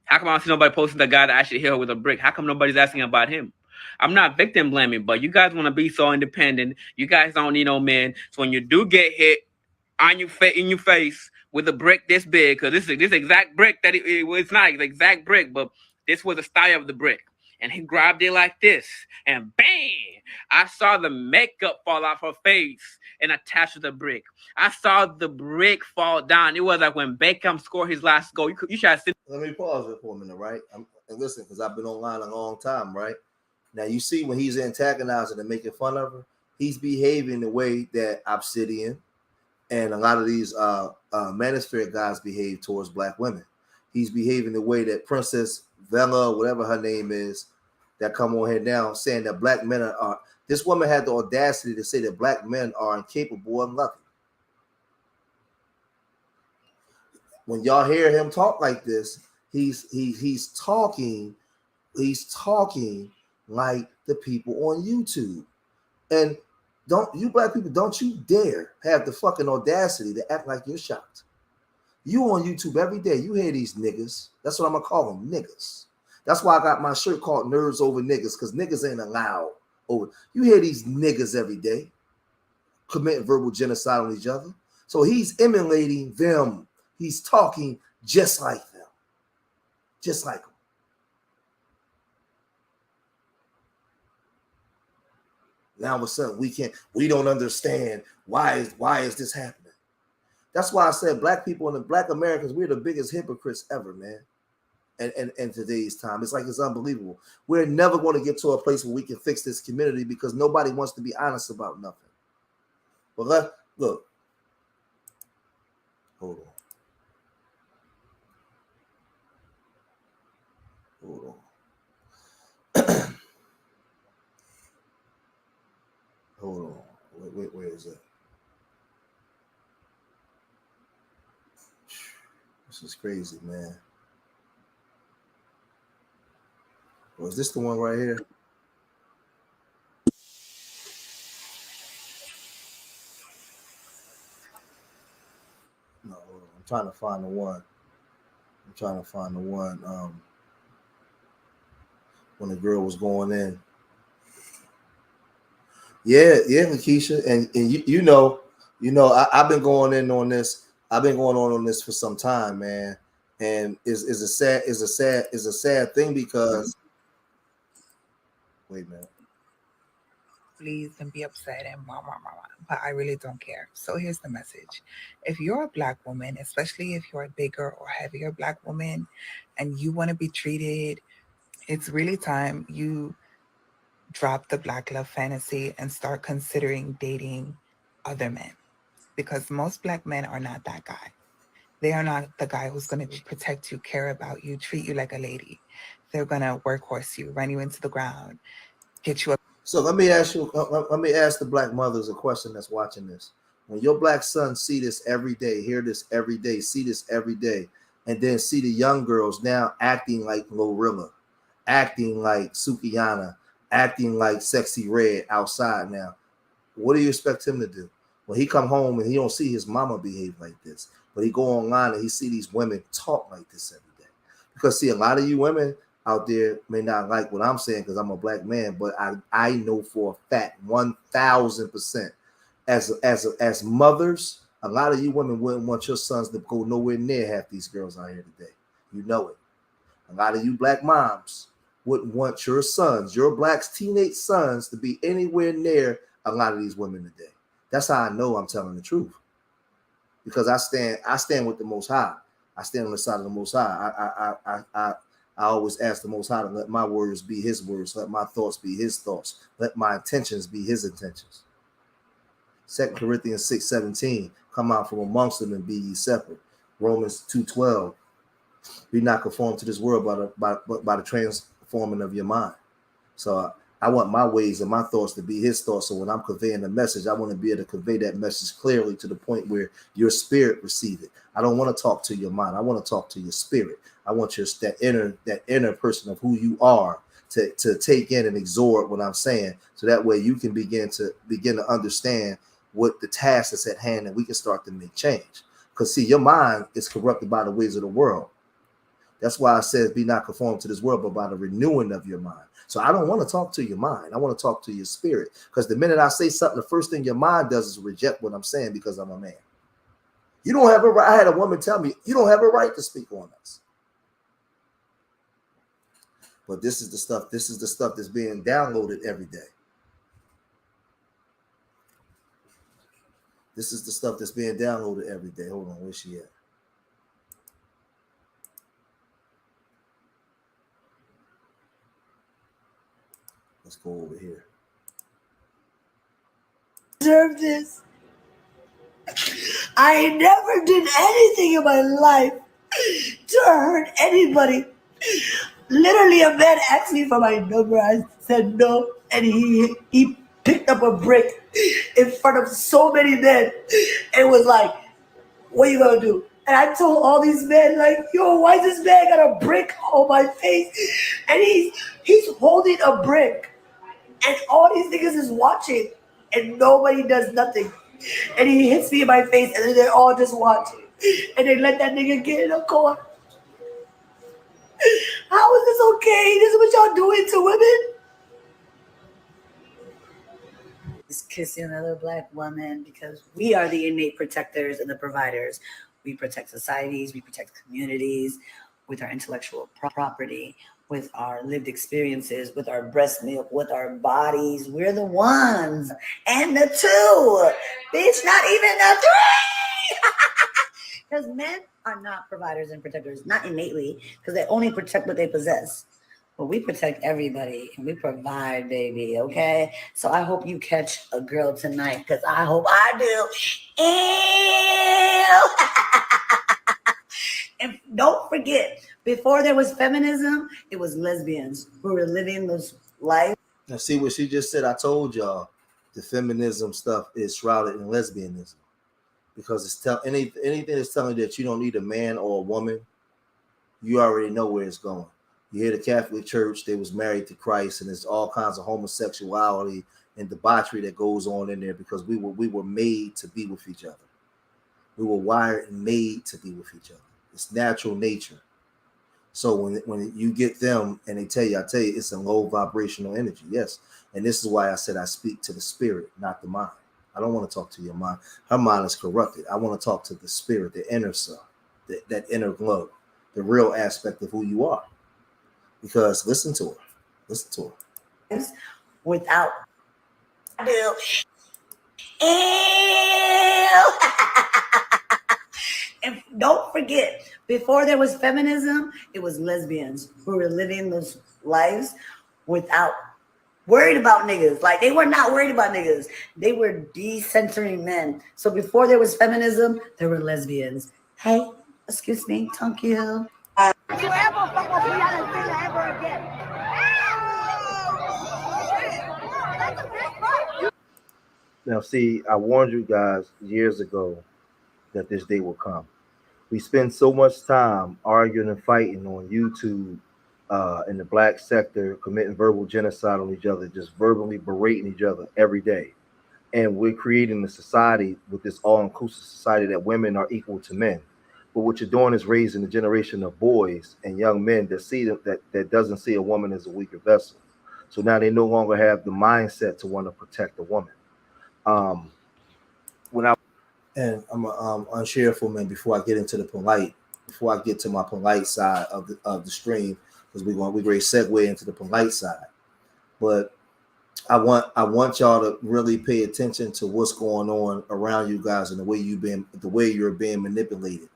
How come I don't see nobody posting the guy that actually hit her with a brick? How come nobody's asking about him? I'm not victim blaming, but you guys want to be so independent. You guys don't need no man. So when you do get hit on your in your face with a brick this big, because this exact brick that it's not the exact brick, but this was the style of the brick. And he grabbed it like this, and bang! I saw the makeup fall off her face and attach to the brick. I saw the brick fall down. It was like when Beckham scored his last goal. You should have seen.
Let me pause it for a minute, right? And listen, because I've been online a long time, right? Now you see when he's antagonizing and making fun of her, he's behaving the way that Obsidian and a lot of these manosphere guys behave towards black women. He's behaving the way that Princess Vela, whatever her name is, that come on here now, saying that black men are. This woman had the audacity to say that black men are incapable of nothing. When y'all hear him talk like this, he's talking like the people on YouTube. And don't you black people, don't you dare have the fucking audacity to act like you're shocked. You on YouTube every day, you hear these niggas. That's what I'm gonna call them, niggas. That's why I got my shirt called Nerds Over Niggas, because niggas ain't allowed over. You hear these niggas every day committing verbal genocide on each other. So he's emulating them. He's talking just like them. Just like them. Now all of a sudden we don't understand why is this happening. That's why I said black people and the black Americans, we're the biggest hypocrites ever, man. And today's time, it's like it's unbelievable. We're never going to get to a place where we can fix this community because nobody wants to be honest about nothing. But look. Hold on. Hold on. Wait, where is it? This is crazy, man. Or is this the one right here? No, hold on. I'm trying to find the one. When the girl was going in. Yeah, Lakeisha, and you know, I've been going in on this. I've been going on this for some time, man. And is a sad thing because. Wait a minute.
Please and be upset and but I really don't care. So here's the message. If you're a black woman, especially if you're a bigger or heavier black woman and you want to be treated, it's really time you drop the black love fantasy and start considering dating other men, because most black men are not that guy. They are not the guy who's going to protect you, care about you, treat you like a lady. They're going to workhorse you, run you into the ground, get you up.
So let me ask the black mothers a question that's watching this. When your black sons see this every day, hear this every day, see this every day, and then see the young girls now acting like Glorilla, acting like Sukiyana, acting like Sexy Red outside now, what do you expect him to do? When he come home and he don't see his mama behave like this, but he go online and he see these women talk like this every day. Because see, a lot of you women out there may not like what I'm saying because I'm a black man, but I know for a fact 1,000% as mothers, a lot of you women wouldn't want your sons to go nowhere near half these girls out here today. You know it. A lot of you black moms wouldn't want your sons, your black teenage sons, to be anywhere near a lot of these women today. That's how I know I'm telling the truth. Because I stand with the Most High. I stand on the side of the Most High. I always ask the Most High to let my words be his words, let my thoughts be his thoughts, let my intentions be his intentions. 2 Corinthians 6:17, come out from amongst them and be ye separate. Romans 2:12, be not conformed to this world by the transforming of your mind. So I want my ways and my thoughts to be his thoughts. So when I'm conveying the message, I want to be able to convey that message clearly to the point where your spirit receive it. I don't want to talk to your mind. I want to talk to your spirit. I want that inner person of who you are to take in and absorb what I'm saying. So that way you can begin to understand what the task is at hand and we can start to make change. Because see, your mind is corrupted by the ways of the world. That's why I said, be not conformed to this world, but by the renewing of your mind. So I don't want to talk to your mind. I want to talk to your spirit. Because the minute I say something, the first thing your mind does is reject what I'm saying because I'm a man. You don't have a right. I had a woman tell me, you don't have a right to speak on us. But this is the stuff that's being downloaded every day. This is the stuff that's being downloaded every day. Hold on, where's she at? Let's go over here.
Deserve this. I never did anything in my life to hurt anybody. Literally, a man asked me for my number. I said no, and he picked up a brick in front of so many men and was like, "What you gonna do?" And I told all these men, like, "Yo, why this man got a brick on my face?" And he's holding a brick, and all these niggas is watching, and nobody does nothing. And he hits me in my face, and then they're all just watching, and they let that nigga get in a car. How is this okay? This is what y'all doing to women? Just kissing another black woman because we are the innate protectors and the providers. We protect societies, we protect communities with our intellectual property, with our lived experiences, with our breast milk, with our bodies. We're the ones. And the two. Bitch, not even the three. Because men are not providers and protectors, not innately, because they only protect what they possess. But we protect everybody and we provide, baby, okay? So I hope you catch a girl tonight, because I hope I do. And don't forget, before there was feminism, it was lesbians who were living those lives.
Now, see what she just said? I told y'all the feminism stuff is shrouded in lesbianism. Because it's anything that's telling you that you don't need a man or a woman, you already know where it's going. You hear the Catholic Church, they was married to Christ, and there's all kinds of homosexuality and debauchery that goes on in there because we were made to be with each other. We were wired and made to be with each other. It's natural nature. So when you get them and they tell you, it's a low vibrational energy. Yes. And this is why I said I speak to the spirit, not the mind. I don't want to talk to your mind. Her mind is corrupted. I want to talk to the spirit, the inner self, that inner glow, the real aspect of who you are. Because listen to her. Listen to her.
Without and don't forget, before there was feminism, it was lesbians who were living those lives without worried about niggas. Like, they were not worried about niggas. They were decentering men. So before there was feminism, there were lesbians. Hey, excuse me, thank you. You ever fuck up ever again?
Now, see, I warned you guys years ago that this day will come. We spend so much time arguing and fighting on YouTube in the black sector, committing verbal genocide on each other, just verbally berating each other every day. And we're creating a society with this all-inclusive society that women are equal to men. But what you're doing is raising a generation of boys and young men that see that doesn't see a woman as a weaker vessel. So now they no longer have the mindset to want to protect a woman. And I'm unshareful, man. Before I get into the polite, before I get to my polite side of the stream, because we're going to segue into the polite side. But I want y'all to really pay attention to what's going on around you guys and the way you're being manipulated.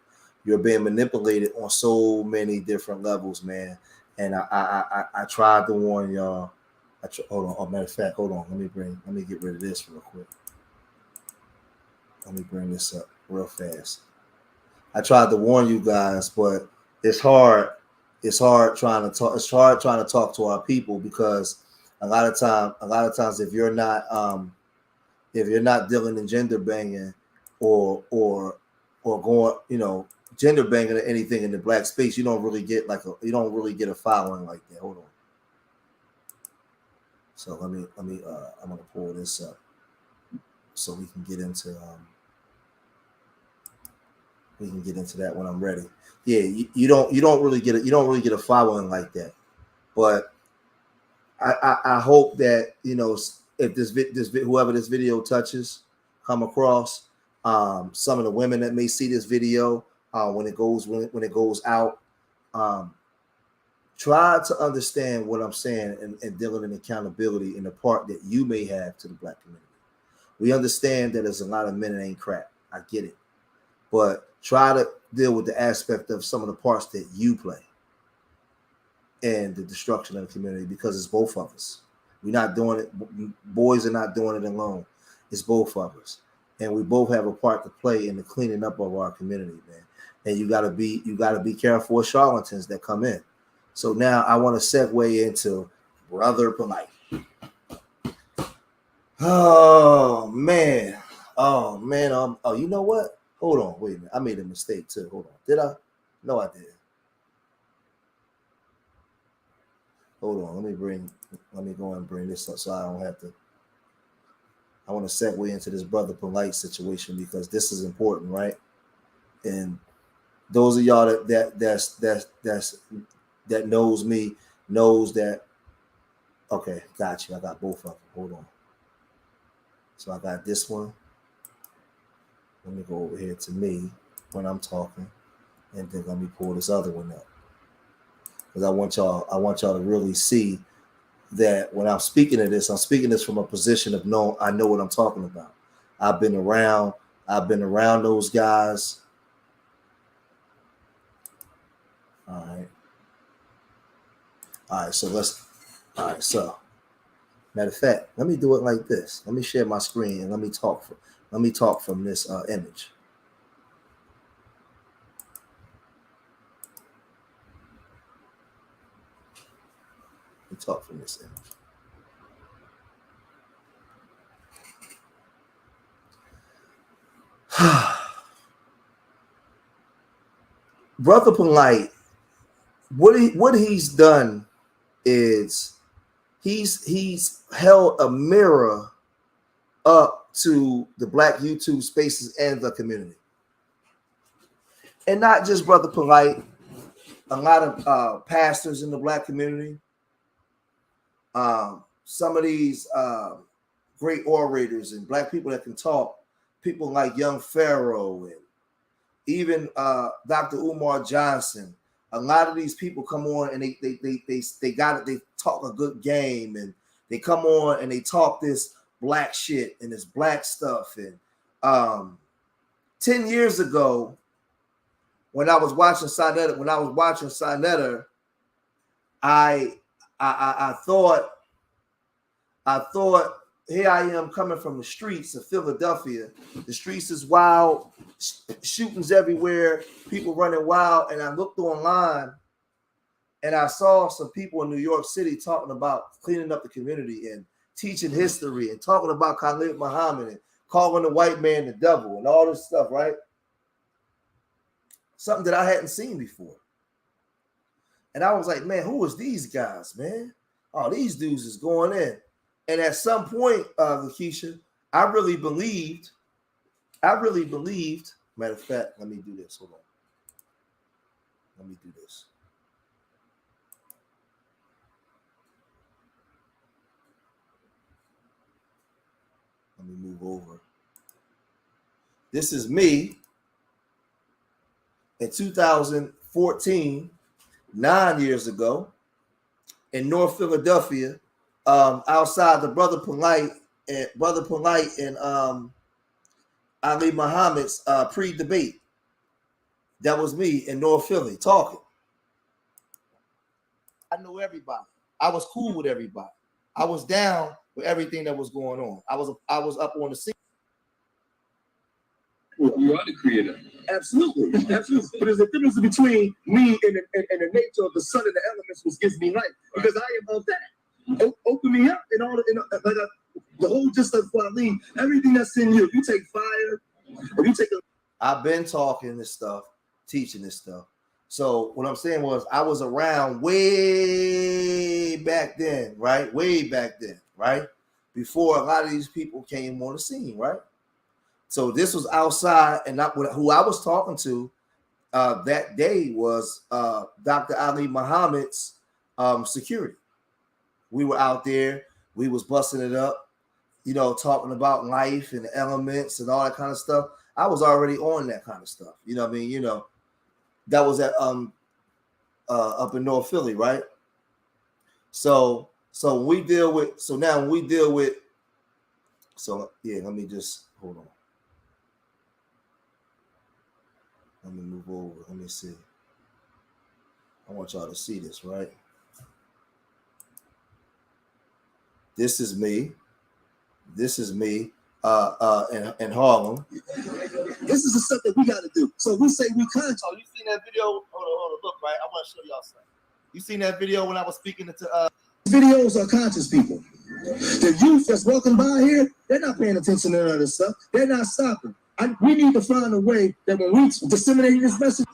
You're being manipulated on so many different levels, man. And I tried to warn y'all. Hold on. Oh, matter of fact, hold on. Let me get rid of this real quick. Let me bring this up real fast. I tried to warn you guys, but it's hard. It's hard trying to talk. It's hard trying to talk to our people because a lot of times, if you're not dealing in gender banging or going, gender banging or anything in the black space, you don't really get a following like that. Hold on. So let me I'm gonna pull this up so we can get into We can get into that when I'm ready. Yeah, you don't really get a following like that. But I hope that, you know, if whoever this video touches come across, some of the women that may see this video when it goes out, try to understand what I'm saying and dealing in accountability in the part that you may have to the Black community. We understand that there's a lot of men that ain't crap. I get it. But try to deal with the aspect of some of the parts that you play and the destruction of the community, because it's both of us. We're not doing it. Boys are not doing it alone. It's both of us. And we both have a part to play in the cleaning up of our community, man. And you gotta be careful with charlatans that come in. So now I want to segue into Brother Polight. Oh man. Oh, you know what? Hold on, wait a minute. I made a mistake too. Hold on. Did I? No, I did. Hold on. Let me go and bring this up so I don't have to. I want to segue into this Brother Polight situation because this is important, right? And those of y'all that knows me knows that. Okay, got you. I got both of them. Hold on. So I got this one. Let me go over here to me when I'm talking, and then let me pull this other one up because I want y'all to really see that when I'm speaking of this, I'm speaking this from a position of I know what I'm talking about. I've been around those guys. All right. So matter of fact, let me do it like this. Let me share my screen and let me talk from this image. Let me talk from this image. Brother Polight, what he's done is he's held a mirror up to the Black YouTube spaces and the community. And not just Brother Polight, a lot of pastors in the Black community, some of these great orators and Black people that can talk, people like Young Pharaoh and even Dr. Umar Johnson. A lot of these people come on and they talk a good game, and they come on and they talk this Black shit and this Black stuff. And 10 years ago, when I was watching Sinetta, I thought, here I am coming from the streets of Philadelphia. The streets is wild, shootings everywhere, people running wild. And I looked online and I saw some people in New York City talking about cleaning up the community and teaching history and talking about Khalid Muhammad and calling the white man the devil and all this stuff, right? Something that I hadn't seen before. And I was like, man, who is these guys, man? Oh, these dudes is going in. And at some point, Lakeisha, I really believed, matter of fact, let me do this. Hold on. Let me do this. Let me move over. This is me in 2014, 9 years ago, in North Philadelphia, outside the Brother Polight and Ali Muhammad's pre-debate. That was me in North Philly talking. I knew everybody. I was cool with everybody. I was down with everything that was going on. I was up on the scene.
You are the creator. Absolutely. But there's a difference between me and the nature of the sun and the elements which gives me life. Because I am of that. Open me up and all the whole gist of Waleed, everything that's in you. If you take fire, if you take
I've been talking this stuff, teaching this stuff. So what I'm saying was I was around way back then, right? Way back then, right? Before a lot of these people came on the scene, right? So this was outside, and not who I was talking to that day was Dr. Ali Muhammad's security. We were out there, we was busting it up, you know, talking about life and the elements and all that kind of stuff. I was already on that kind of stuff. You know what I mean? You know, that was at up in North Philly, right? So now when we deal with, so yeah, let me just hold on. Let me move over. Let me see. I want y'all to see this, right? This is me. This is me in Harlem.
This is the stuff that we got to do. So we say we conscious.
Oh, you seen that video? Hold on, look, right? I want to show y'all something. You seen that video when I was speaking to
Videos are conscious people. The youth that's walking by here, they're not paying attention to none of this stuff. They're not stopping. We need to find a way that when we disseminate this message.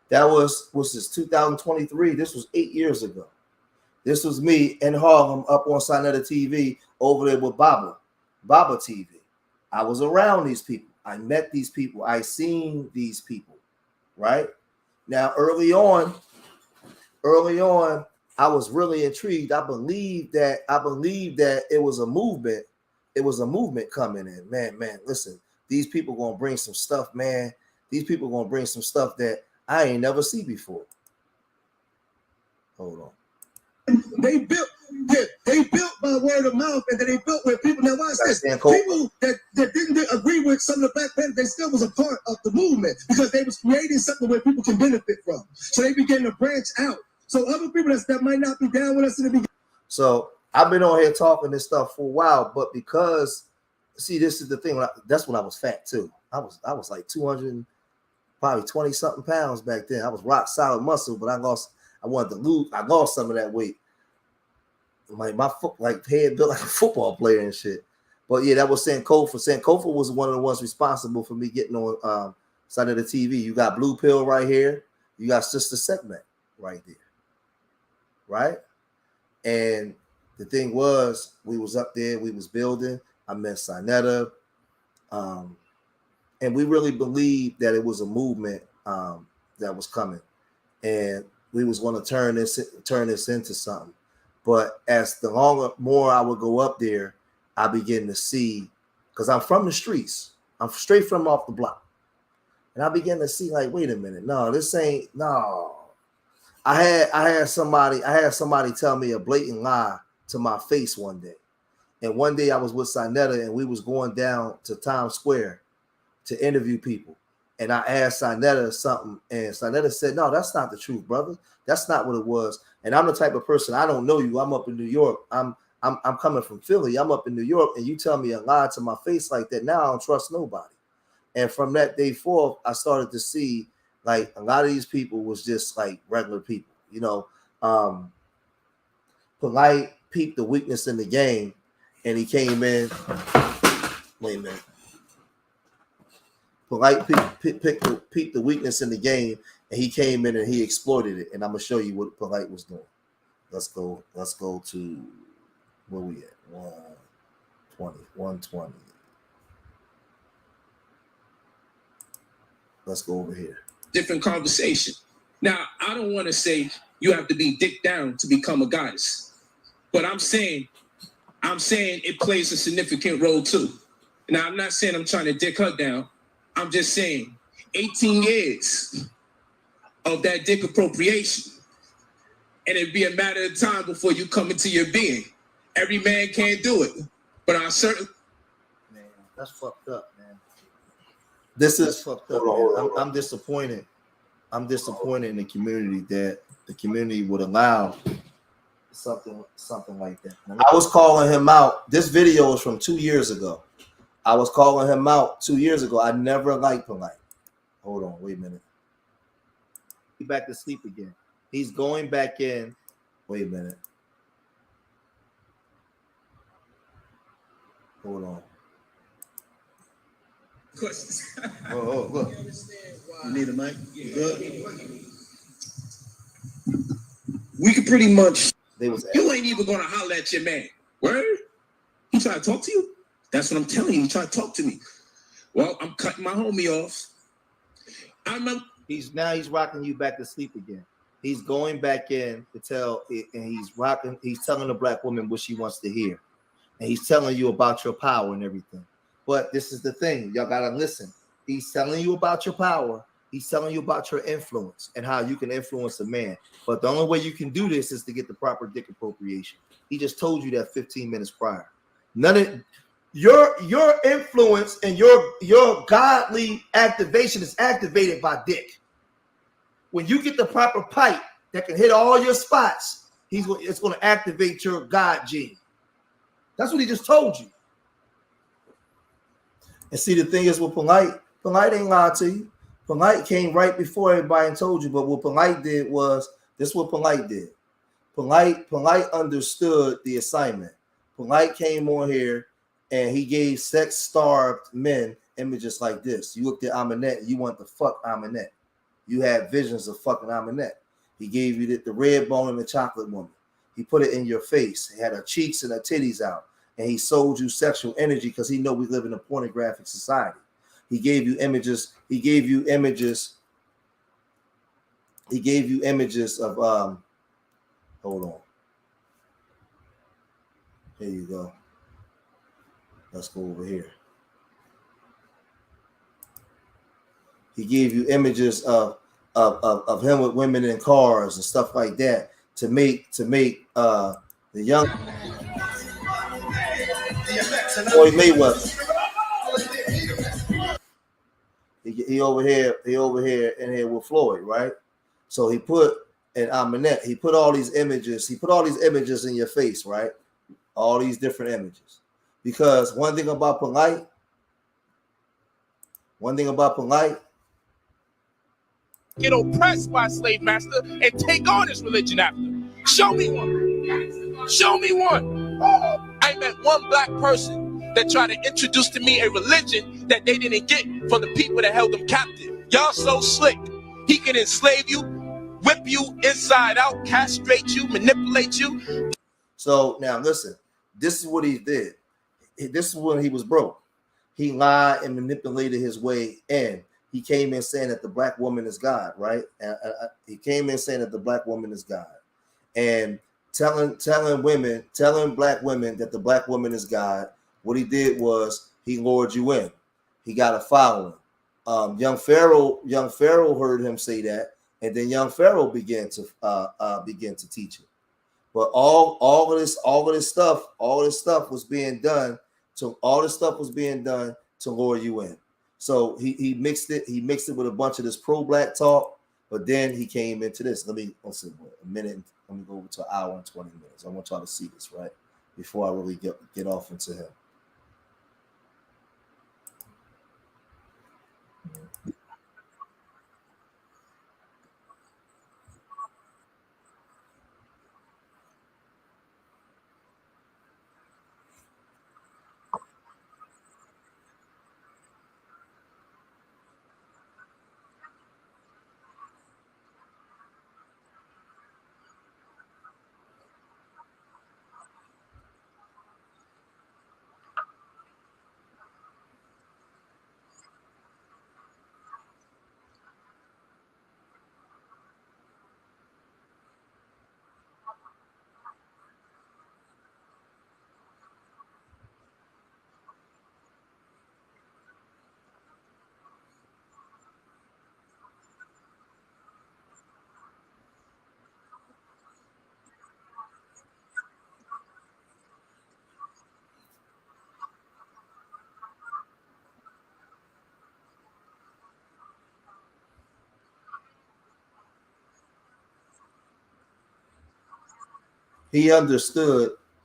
That was this 2023. This was 8 years ago. This was me in Harlem up on Sinetta TV over there with Baba TV. I was around these people. I met these people. I seen these people, right? Now, early on, I was really intrigued. I believed that it was a movement. It was a movement coming in. Man, listen, these people gonna bring some stuff, man. These people gonna bring some stuff that I ain't never seen before. Hold on.
They built by word of mouth, and then they built with people. Now watch this. People that didn't agree with some of the Black Panthers, they still was a part of the movement because they was creating something where people can benefit from. So they began to branch out. So other people that might not be down with us in the beginning. So I've been on here talking this stuff for a while, but because see, this is the thing. That's when I was fat too. I was like 200, probably 20 something pounds back then. I was rock solid muscle, but I wanted to lose. I lost some of that weight. My foot, like head built like a football player and shit. But yeah, that was Sankofa. Sankofa was one of the ones responsible for me getting on side of the TV. You got Blue Pill right here. You got Sister Segment right there. Right? And the thing was, we was up there, we was building. I met Sinetta. And we really believed that it was a movement that was coming. And we was going to turn this into something. But as the more I would go up there, I begin to see, because I'm from the streets. I'm straight from off the block. And I began to see, like, wait a minute, no, this ain't, no. I had somebody tell me a blatant lie to my face one day. And one day I was with Sinetta and we was going down to Times Square to interview people. And I asked Sinetta something, and Sinetta said, no, that's not the truth, brother. That's not what it was. And I'm the type of person, I don't know you. I'm up in New York. I'm coming from Philly. I'm up in New York, and you tell me a lie to my face like that. Now I don't trust nobody. And from that day forth, I started to see like a lot of these people was just like regular people. You know, Polight peeped the weakness in the game, and he came in. Wait a minute. Polight peeped the weakness in the game, and he came in and he exploited it. And I'm gonna show you what Polight was doing. Let's go to where we at? 120. Let's go over here.
Different conversation. Now, I don't want to say you have to be dick down to become a goddess, but I'm saying it plays a significant role too. Now, I'm not saying I'm trying to dick her down. I'm just saying 18 years of that dick appropriation, and it'd be a matter of time before you come into your being. Every man can't do it, but on certain.
Man, that's fucked up, man. This is fucked up. Man. I'm disappointed. I'm disappointed in the community that the community would allow something like that. I was calling him out. This video is from 2 years ago. I was calling him out 2 years ago. I never liked Polight. Hold on, wait a minute. He's back to sleep again. He's going back in. Wait a minute. Hold on.
Questions.
Oh, look.
You need a mic?
Yeah.
Good.
We could pretty much.
You
ain't even gonna holler at your man. Word? He try to talk to you? That's what I'm telling you. He try to talk to me. Well, I'm cutting my homie off.
He's rocking you back to sleep again. He's going back in to tell, and he's telling the black woman what she wants to hear. And he's telling you about your power and everything. But this is the thing, y'all gotta listen. He's telling you about your power. He's telling you about your influence and how you can influence a man. But the only way you can do this is to get the proper dick appropriation. He just told you that 15 minutes prior. None of your influence and your godly activation is activated by dick. When you get the proper pipe that can hit all your spots, it's going to activate your God gene. That's what he just told you. And see, the thing is with Polight ain't lied to you. Polight came right before everybody and told you, but what Polight did was, this is what Polight did. Polight understood the assignment. Polight came on here and he gave sex-starved men images like this. You looked at Aminette and you want to fuck Aminette. You had visions of fucking Aminette. He gave you the red bone and the chocolate woman. He put it in your face. He had her cheeks and her titties out. And he sold you sexual energy because he know we live in a pornographic society. He gave you images. He gave you images of hold on. Here you go. Let's go over here. He gave you images of him with women in cars and stuff like that to make the young Floyd Mayweather. He over here in here with Floyd, right? So he put and Aminette, he put all these images in your face, right? All these different images. Because one thing about Polight,
get oppressed by a slave master and take on his religion after. Show me one. Show me one. I met one black person that tried to introduce to me a religion that they didn't get from the people that held them captive. Y'all so slick. He can enslave you, whip you inside out, castrate you, manipulate you.
So now listen, this is what he did. This is when he was broke. He lied and manipulated his way in. He came in saying that the black woman is God, right? He came in saying that the black woman is God, and telling black women that the black woman is God. What he did was he lured you in. He got a following. Young Pharaoh heard him say that, and then young Pharaoh began to teach it. But all of this stuff was being done to lure you in. So he mixed it with a bunch of this pro-black talk, but then he came into this. Let me go over to an hour and 20 minutes. I want y'all to see this, right? Before I really get off into him.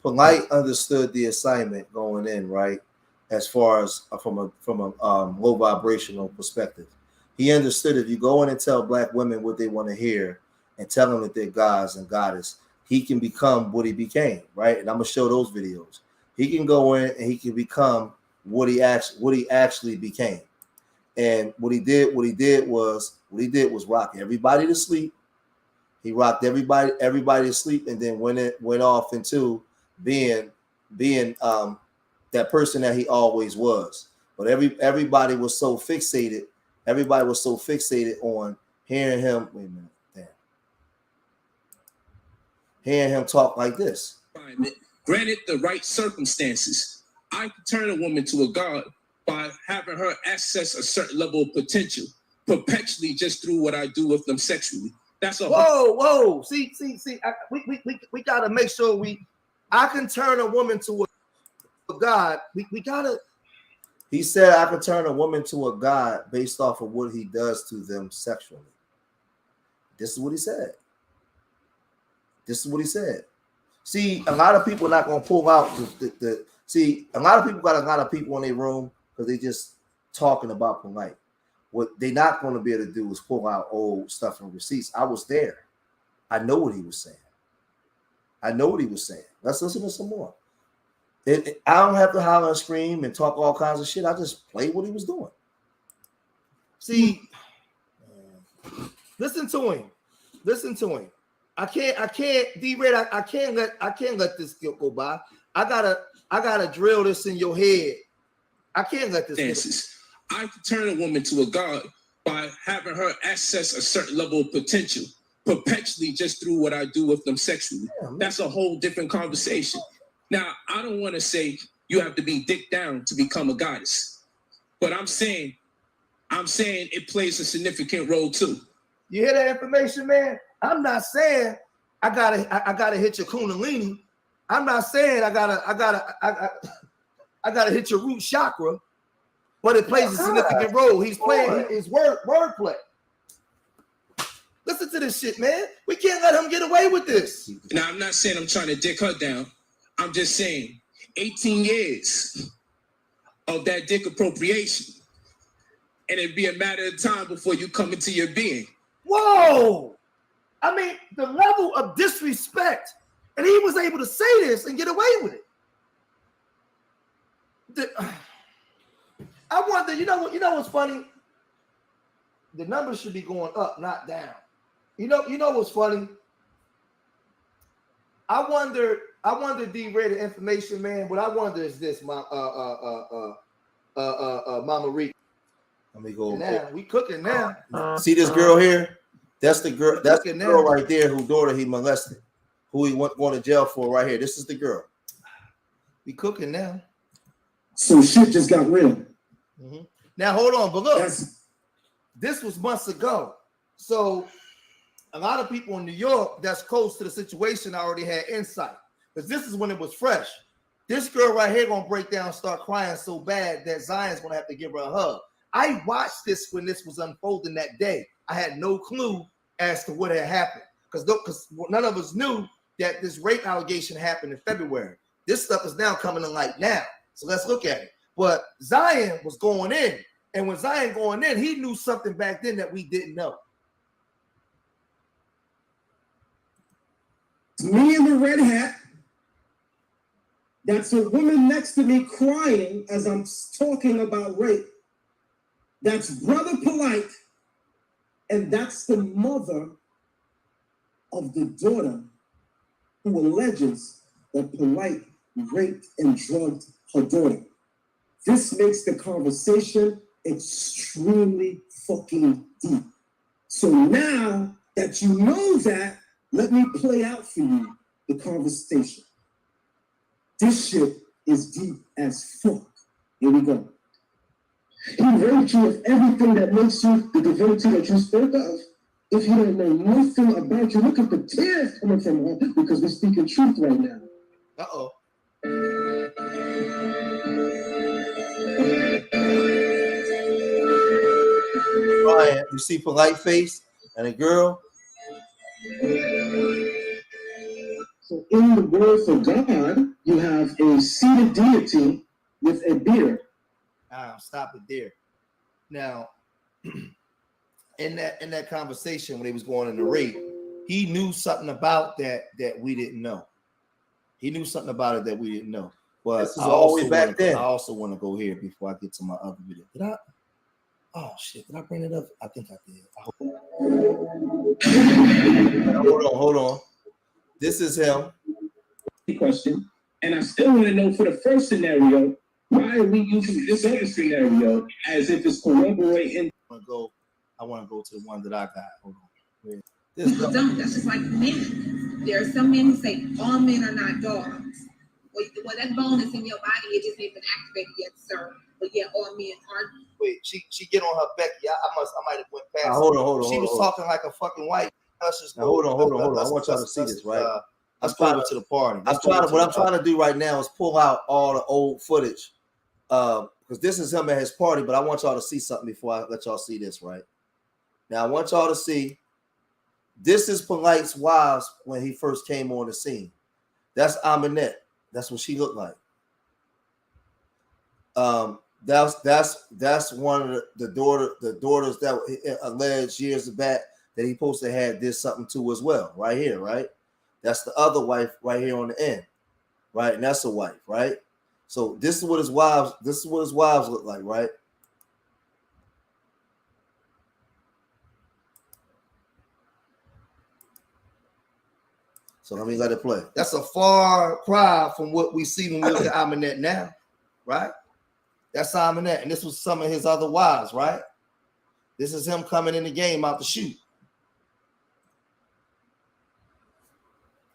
Polight understood the assignment going in, right? As far as from a low vibrational perspective, he understood if you go in and tell black women what they want to hear and tell them that they're gods and goddess, he can become what he became, right? And I'm gonna show those videos. He can go in and he can become what he actually became. And what he did was rock everybody to sleep. He rocked everybody to sleep, and then went off into being that person that he always was. But everybody was so fixated. Everybody was so fixated on hearing him. Wait a minute, damn. Hearing him talk like this.
Granted the right circumstances, I can turn a woman to a god by having her access a certain level of potential, perpetually just through what I do with them sexually. That's a
whoa. See. We gotta make sure I can turn a woman to a god. We gotta. He said I can turn a woman to a god based off of what he does to them sexually. This is what he said. See, a lot of people are not gonna pull out see, a lot of people got a lot of people in their room because they just talking about Polight. What they're not going to be able to do is pull out old stuff and receipts. I was there. I know what he was saying. Let's listen to some more. I don't have to holler and scream and talk all kinds of shit. I just play what he was doing. See, listen to him. I can't D-Red. I can't let this go by. I gotta drill this in your head. I can't let this.
I can turn a woman to a god by having her access a certain level of potential, perpetually just through what I do with them sexually. That's a whole different conversation. Now, I don't want to say you have to be dick down to become a goddess, but I'm saying it plays a significant role too.
You hear that information, man? I'm not saying I gotta hit your kundalini. I'm not saying I gotta hit your root chakra. But it plays a significant role. He's playing his wordplay. Listen to this shit, man. We can't let him get away with this.
Now, I'm not saying I'm trying to dick her down. I'm just saying 18 years of that dick appropriation. And it'd be a matter of time before you come into your being.
Whoa! I mean, the level of disrespect. And he was able to say this and get away with it. I wonder, you know what's funny? The numbers should be going up, not down. You know what's funny? I wonder D-Ray the information, man. What I wonder is this, Mama Rika. Let me go. Now we cooking now. See this girl here? That's the girl. That's the girl right there whose daughter he molested, who he went going to jail for right here. This is the girl. We cooking now.
So shit just got real.
Mm-hmm. Now hold on, but look, this was months ago. So a lot of people in New York that's close to the situation already had insight, because this is when it was fresh. This girl right here gonna break down, start crying so bad that Zion's gonna have to give her a hug. I watched this when this was unfolding that day. I had no clue as to what had happened, because none of us knew that this rape allegation happened in February. This stuff is now coming to light now. So let's look at it. But Zion was going in, and when Zion going in, he knew something back then that we didn't know.
Me in the red hat. That's a woman next to me crying as I'm talking about rape. That's Brother Polight, and that's the mother of the daughter who alleges that Polight raped and drugged her daughter. This makes the conversation extremely fucking deep. So now that you know that, let me play out for you the conversation. This shit is deep as fuck. Here we go. He raped you of everything that makes you the divinity that you spoke of. If you don't know nothing about you, look at the tears coming from her, because we're speaking truth right now.
Uh-oh. Ryan, you see Polight face and a girl.
So in the words of God, you have a seated deity with a beard.
Stop it there. Now, in that conversation when he was going in the rape, he knew something about that we didn't know. He knew something about it that we didn't know. But
this is all the way back then.
I also want to go here before I get to my other video. Did I? Oh shit! Did I bring it up? I think I did. Hold on. This is him.
Question, and I still want to know for the first scenario, Why are we using this other scenario as if it's corroborating?
I want to go to the one that I got. Hold on.
People don't. That's just like men. There are some men who say all men are not dogs. Well, that bone is in your body. It just ain't been activated yet, sir. But yeah, all men aren't.
Wait, she get on her Becky. I might have went past. Hold on. She was talking like a fucking white. Hold on. I want y'all to see this, right? Let's go to the party. What I'm trying to do right now is pull out all the old footage. Because this is him at his party, but I want y'all to see something before I let y'all see this, right? Now I want y'all to see. This is Polight's wives when he first came on the scene. That's Aminette. That's what she looked like. That's one of the daughters that alleged years back that he supposed to have did something to as well. Right here, right? That's the other wife right here on the end, right? And that's a wife, right? So this is what his wives look like, right? So let me let it play. That's a far cry from what we see when we look at Aminette now, right? That's Aminette, and this was some of his other wives, right? This is him coming in the game out the chute.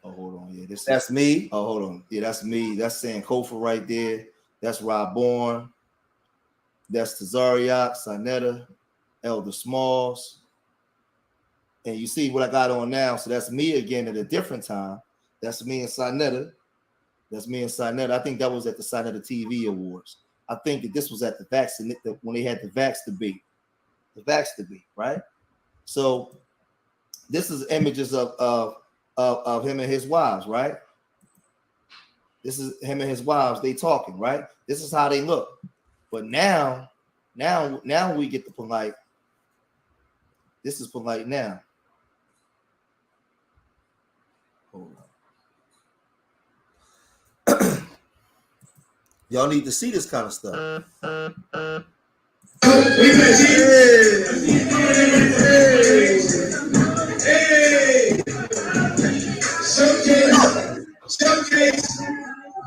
Oh, hold on. Yeah, that's me. Oh, hold on. Yeah, that's me. That's saying Kofa right there. That's Rob Bourne. That's Tazariak, Sinetta, Elder Smalls. And you see what I got on now. So that's me again at a different time. That's me and Sinetta. I think that was at the Sinetta TV Awards. I think that this was at the Vax when they had the Vax debate. Right? So this is images of him and his wives, right? This is him and his wives, they talking, right? This is how they look. But now we get the Polight. This is Polight now. Hold on. Y'all need to see this kind of stuff.
Showcase.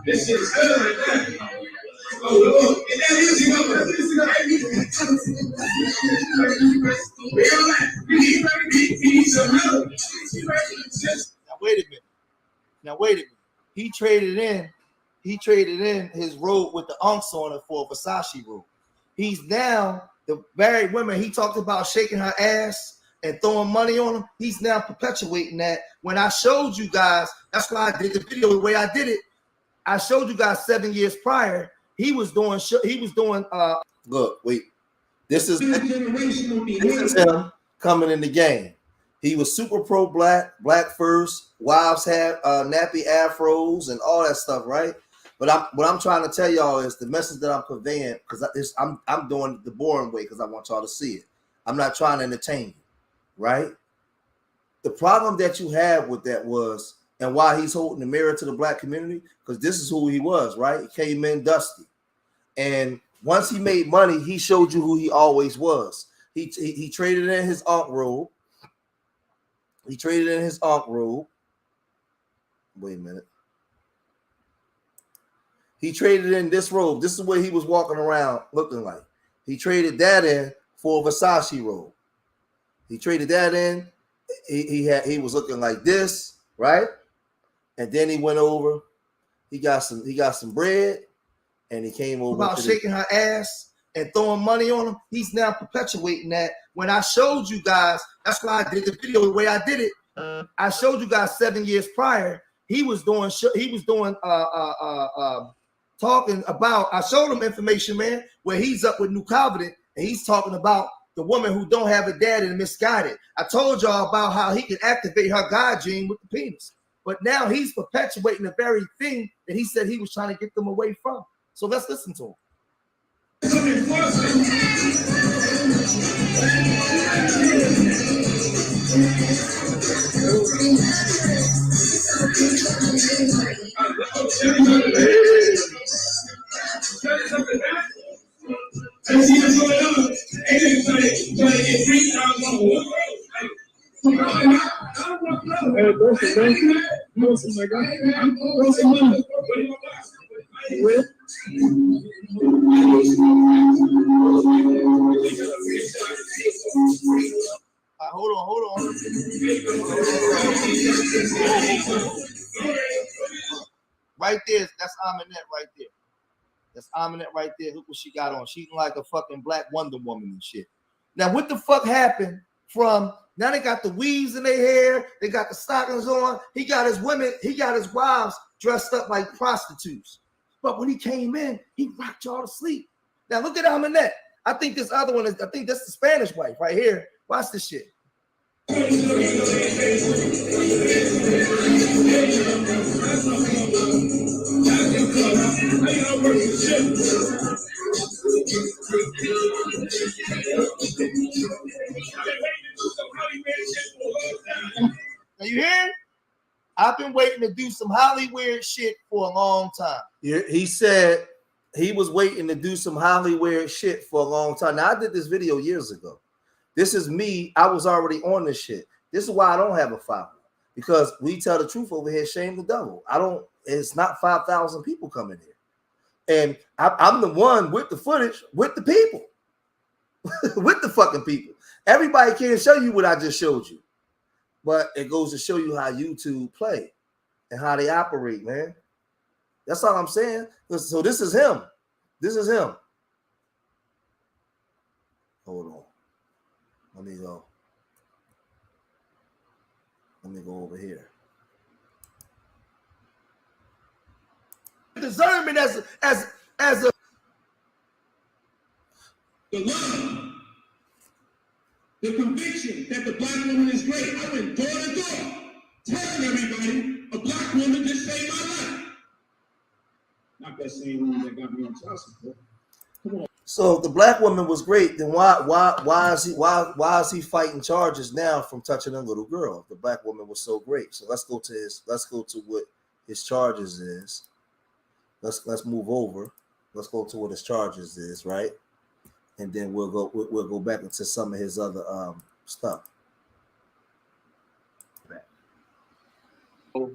This is good. Oh, and that is
Now wait a minute. He traded in his robe with the unks on it for a Versace robe. He's now the married women he talked about shaking her ass and throwing money on them. He's now perpetuating that. When I showed you guys, that's why I did the video the way I did it. I showed you guys 7 years prior. He was doing. Look, wait. This is him coming in the game. He was super pro black first. Wives had nappy afros and all that stuff, right? But what I'm trying to tell y'all is the message that I'm conveying, because I'm doing it the boring way because I want y'all to see it. I'm not trying to entertain you, right? The problem that you had with that was, and why he's holding the mirror to the black community, because this is who he was, right? He came in dusty. And once he made money, he showed you who he always was. He traded in his Ankh robe. Wait a minute. He traded in this robe. This is what he was walking around looking like. He traded that in for a Versace robe. He traded that in. He was looking like this, right? And then he went over. He got some bread, and he came over about shaking her ass and throwing money on him. He's now perpetuating that. When I showed you guys, that's why I did the video the way I did it. I showed you guys 7 years prior. He was doing talking about. I showed him information, man, where he's up with New Covenant and he's talking about the woman who don't have a dad and misguided. I told y'all about how he can activate her God gene with the penis. But now he's perpetuating the very thing that he said he was trying to get them away from. So let's listen to him. Hold on. Right there, that's Aminette right there. That's Aminette right there. Look what she got on. She's like a fucking Black Wonder Woman and shit. Now, what the fuck happened from now? They got the weaves in their hair, they got the stockings on. He got his wives dressed up like prostitutes. But when he came in, he rocked y'all to sleep. Now look at Aminette. I think this other one is, I think that's the Spanish wife right here. Watch this shit. Now you hear? I've been waiting to do some Hollywood shit for a long time. He said he was waiting to do some Hollywood shit for a long time. Now I did this video years ago. This is me. I was already on this shit. This is why I don't have a following, because we tell the truth over here. Shame the devil. It's not 5,000 people coming here, and I'm the one with the footage, with the people, with the fucking people. Everybody can't show you what I just showed you. But it goes to show you how YouTube play and how they operate, man. That's all I'm saying. So this is him. This is him. Hold on. Let me go over here. Discernment as a
The love, the conviction that the Black woman is great. I went door to door, telling everybody a Black woman just saved my life. Not that same woman that got me on child support. Come on.
So if the Black woman was great, then why is he fighting charges now from touching a little girl? The Black woman was so great. So let's go to what his charges is. Let's move over. Let's go to what his charges is, right? And then we'll go back into some of his other stuff.
Go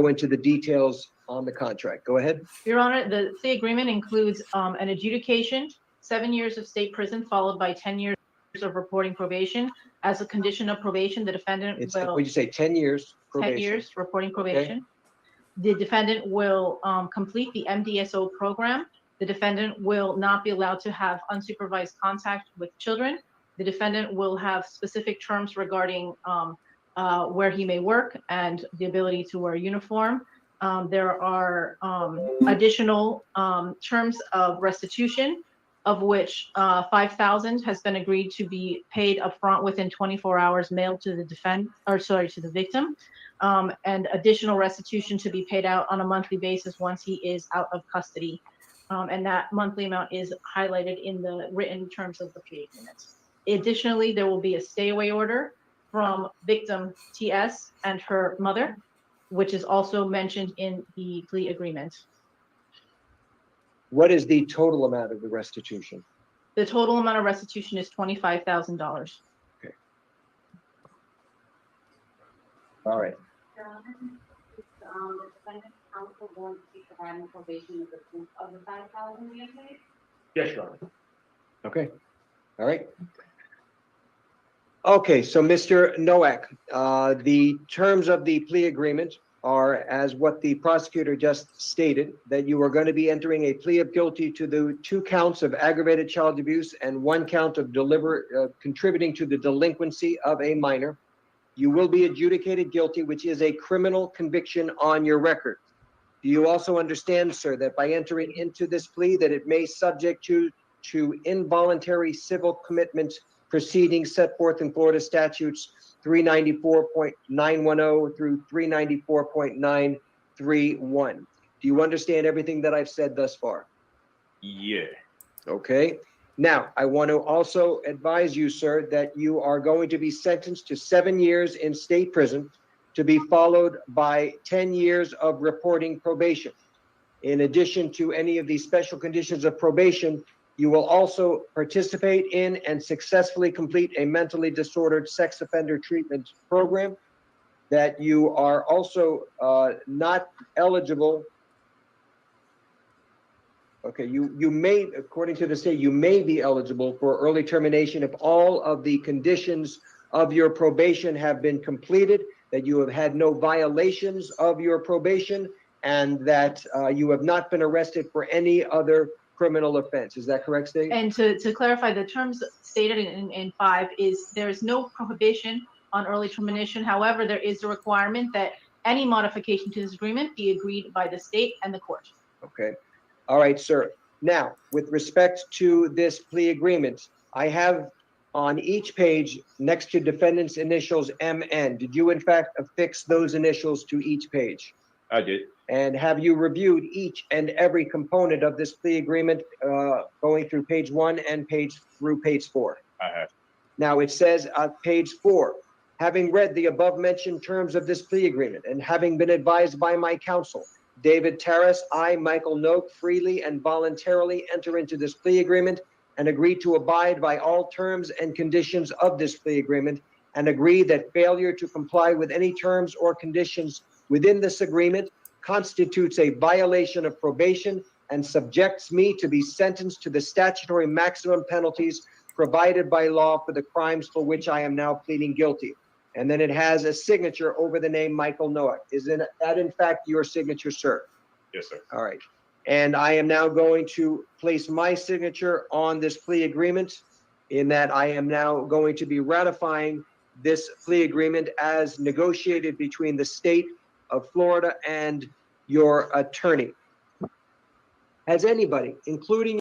into the details on the contract. Go ahead.
Your Honor, the plea agreement includes an adjudication, 7 years of state prison, followed by 10 years of reporting probation. As a condition of probation, the defendant will...
Would you say 10 years probation? 10
years reporting probation.
Okay.
The defendant will complete the MDSO program. The defendant will not be allowed to have unsupervised contact with children. The defendant will have specific terms regarding where he may work and the ability to wear a uniform. There are additional terms of restitution, of which $5,000 has been agreed to be paid upfront within 24 hours, mailed to the victim, and additional restitution to be paid out on a monthly basis once he is out of custody. And that monthly amount is highlighted in the written terms of the plea agreement. Additionally, there will be a stay away order from victim TS and her mother, which is also mentioned in the plea agreement.
What is the total amount of the restitution?
The total amount of restitution is $25,000.
Okay. All right.
The defendant's counsel going to be providing probation with the proof of the $5,000 we have paid?
Yes, Your Honor. Okay. All right. Okay, so Mr. Nowak, the terms of the plea agreement are as what the prosecutor just stated, that you are going to be entering a plea of guilty to the 2 counts of aggravated child abuse and 1 count of contributing to the delinquency of a minor. You will be adjudicated guilty, which is a criminal conviction on your record. Do you also understand, sir, that by entering into this plea that it may subject you to involuntary civil commitment proceedings set forth in Florida statutes 394.910 through 394.931? Do you understand everything that I've said thus far?
Yeah.
Okay. Now, I want to also advise you, sir, that you are going to be sentenced to 7 years in state prison, to be followed by 10 years of reporting probation. In addition to any of these special conditions of probation, you will also participate in and successfully complete a mentally disordered sex offender treatment program, that you are also not eligible Okay, you may, according to the state, you may be eligible for early termination if all of the conditions of your probation have been completed, that you have had no violations of your probation, and that you have not been arrested for any other criminal offense. Is that correct, State?
And to clarify, the terms stated in 5 is there is no prohibition on early termination. However, there is a requirement that any modification to this agreement be agreed by the state and the court.
Okay. All right, sir. Now, with respect to this plea agreement, I have on each page next to defendant's initials MN. Did you in fact affix those initials to each page?
I did.
And have you reviewed each and every component of this plea agreement going through page 1 and through page 4?
I have.
Now it says on page 4, having read the above mentioned terms of this plea agreement and having been advised by my counsel, David Terrace, I, Michael Noak, freely and voluntarily enter into this plea agreement and agree to abide by all terms and conditions of this plea agreement, and agree that failure to comply with any terms or conditions within this agreement constitutes a violation of probation and subjects me to be sentenced to the statutory maximum penalties provided by law for the crimes for which I am now pleading guilty. And then it has a signature over the name Michael Noack. Is that in fact your signature, sir?
Yes, sir.
All right. And I am now going to place my signature on this plea agreement, in that I am now going to be ratifying this plea agreement as negotiated between the state of Florida and your attorney. Has anybody, including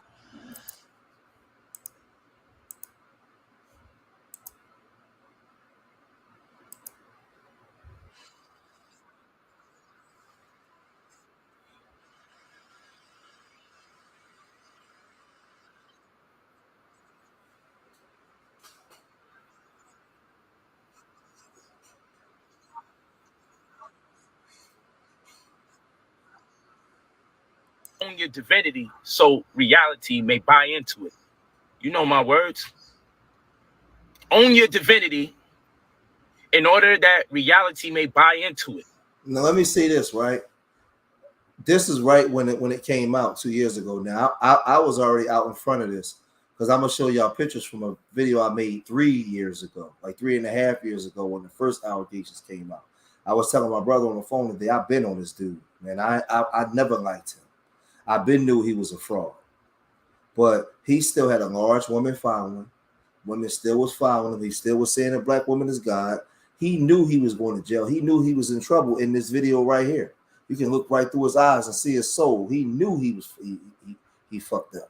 own your divinity so reality may buy into it. You know my words. Own your divinity in order that reality may buy into it.
Now let me say this, right? This is right when it came out 2 years ago. Now I was already out in front of this, because I'm gonna show y'all pictures from a video I made 3 years ago, like 3.5 years ago, when the first allegations came out. I was telling my brother on the phone today, I've been on this dude, man. I never liked him. I've been knew he was a fraud, but he still had a large woman following. Women still was following him. He still was saying a black woman is God. He knew he was going to jail. He knew he was in trouble in this video right here. You can look right through his eyes and see his soul. He knew he fucked up.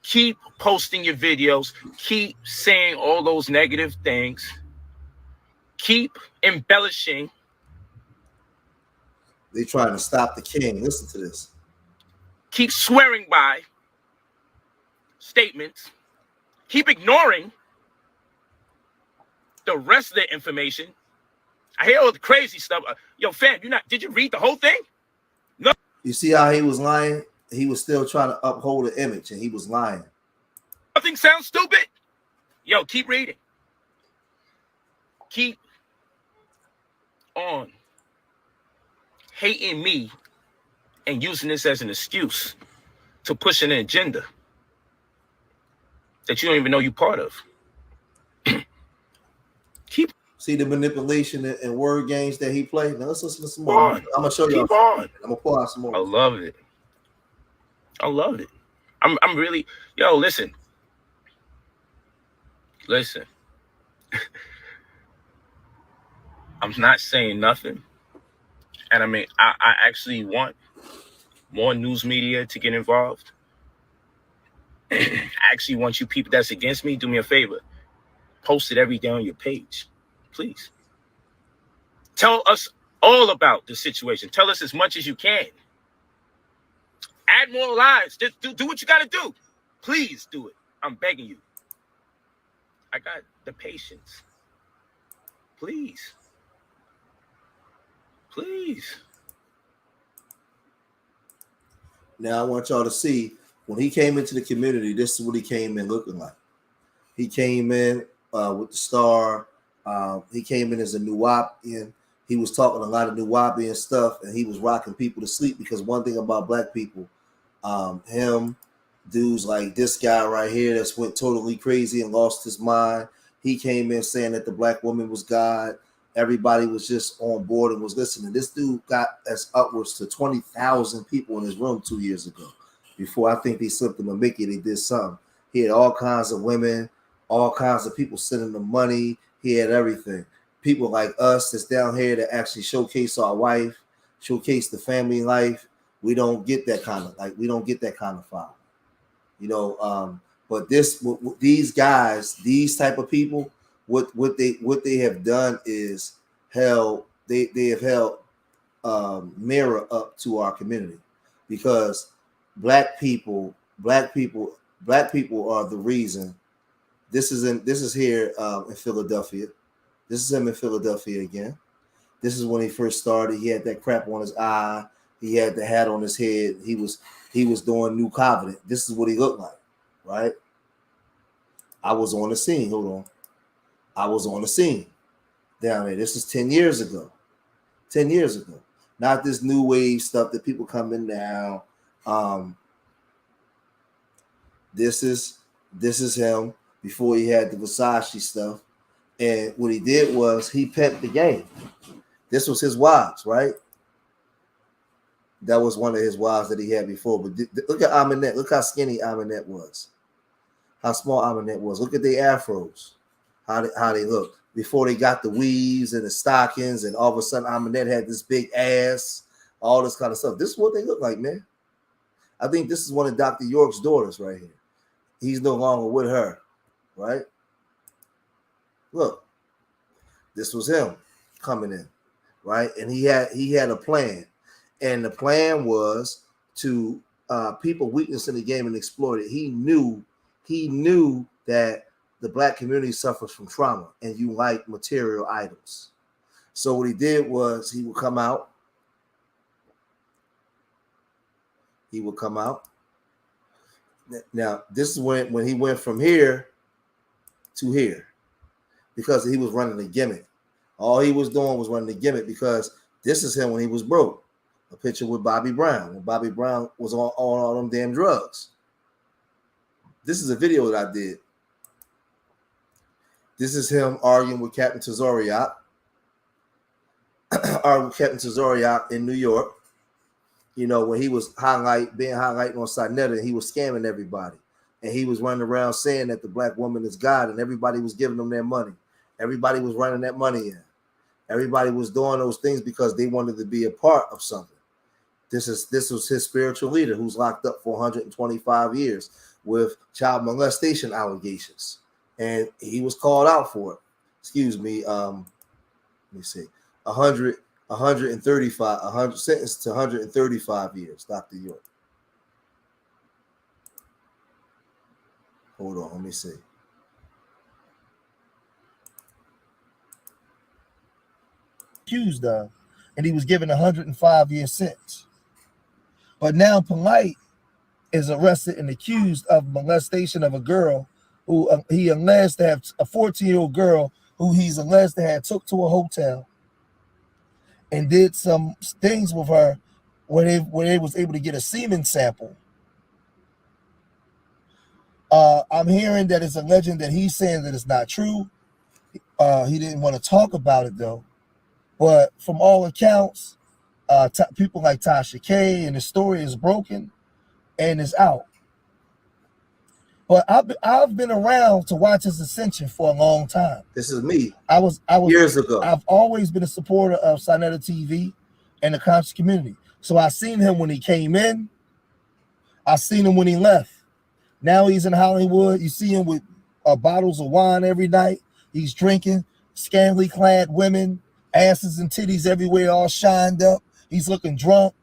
Keep posting your videos. Keep saying all those negative things. Keep embellishing.
They trying to stop the king. Listen to this.
Keep swearing by statements. Keep ignoring the rest of the information. I hear all the crazy stuff. Yo, fam, did you read the whole thing? No.
You see how he was lying? He was still trying to uphold an image, and he was lying.
Nothing sounds stupid. Yo, keep reading. Keep on hating me and using this as an excuse to push an agenda that you don't even know you're part of. Keep
see the manipulation and word games that he played. Now let's listen to some more. I'm gonna show you.
Keep on.
I'm gonna pull out some more.
I love it. I love it. I'm really, yo, listen. I'm not saying nothing. And I mean, I actually want more news media to get involved. I actually want you people that's against me, do me a favor. Post it every day on your page, please. Tell us all about the situation. Tell us as much as you can. Add more lives. Just do what you got to do. Please do it. I'm begging you. I got the patience. Please. Please.
Now I want y'all to see when he came into the community, this is what he came in looking like. He came in with the star. He came in as a Nuwapian. He was talking a lot of Nuwabi and stuff, and he was rocking people to sleep because one thing about black people, him, dudes like this guy right here that's went totally crazy and lost his mind. He came in saying that the black woman was God. Everybody was just on board and was listening. This dude got as upwards to 20,000 people in his room 2 years ago. Before I think they slipped him a Mickey, they did something. He had all kinds of women, all kinds of people sending him money. He had everything. People like us that's down here that actually showcase our wife, showcase the family life. We don't get that kind of file, you know. But these guys, these type of people, what they have done is they have held mirror up to our community, because black people are the reason. This is here in Philadelphia. This is him in Philadelphia again. This is when he first started. He had that crap on his eye. He had the hat on his head. He was doing New Covenant. This is what he looked like, right? I was on the scene. Hold on. I was on the scene down there. This is 10 years ago. 10 years ago. Not this new wave stuff that people come in now. This is him before he had the Versace stuff. And what he did was he pimped the game. This was his wives, right? That was one of his wives that he had before. But look at Aminette. Look how skinny Aminette was. How small Aminette was. Look at the afros. How they looked before they got the weaves and the stockings, and all of a sudden Aminette had this big ass, all this kind of stuff. This is what they look like, man. I think this is one of Dr. York's daughters right here. He's no longer with her, right? Look, this was him coming in, right? And he had a plan, and the plan was to people weakness in the game and exploit it. He knew that the black community suffers from trauma, and you like material items. So what he did was he would come out. Now this is when he went from here to here, because he was running the gimmick. All he was doing was running the gimmick, because this is him when he was broke. A picture with Bobby Brown, when Bobby Brown was on all them damn drugs. This is a video that I did. This is him arguing with Captain Tazoriak. Arguing with Captain Tazoriak in New York. You know, when he was highlighting on Sinetta, he was scamming everybody. And he was running around saying that the black woman is God, and everybody was giving them their money. Everybody was running that money in. Everybody was doing those things because they wanted to be a part of something. This was his spiritual leader, who's locked up for 125 years with child molestation allegations. And he was called out for it. Excuse me. Let me see. 135, sentenced to 135 years, Dr. York. Hold on, let me see. Accused of, and he was given 105-year sentence. But now Polight is arrested and accused of molestation of a girl who he alleged to have, a 14-year-old girl who he's alleged to have took to a hotel and did some things with her where they was able to get a semen sample. I'm hearing that it's a legend that he's saying that it's not true. He didn't want to talk about it though. But from all accounts, people like Tasha K, and the story is broken and it's out. But I've been around to watch his ascension for a long time. This is me. I was years ago. I've always been a supporter of Sinetta TV and the conscious community. So I seen him when he came in. I seen him when he left. Now he's in Hollywood. You see him with bottles of wine every night. He's drinking, scantily clad women, asses and titties everywhere, all shined up. He's looking drunk.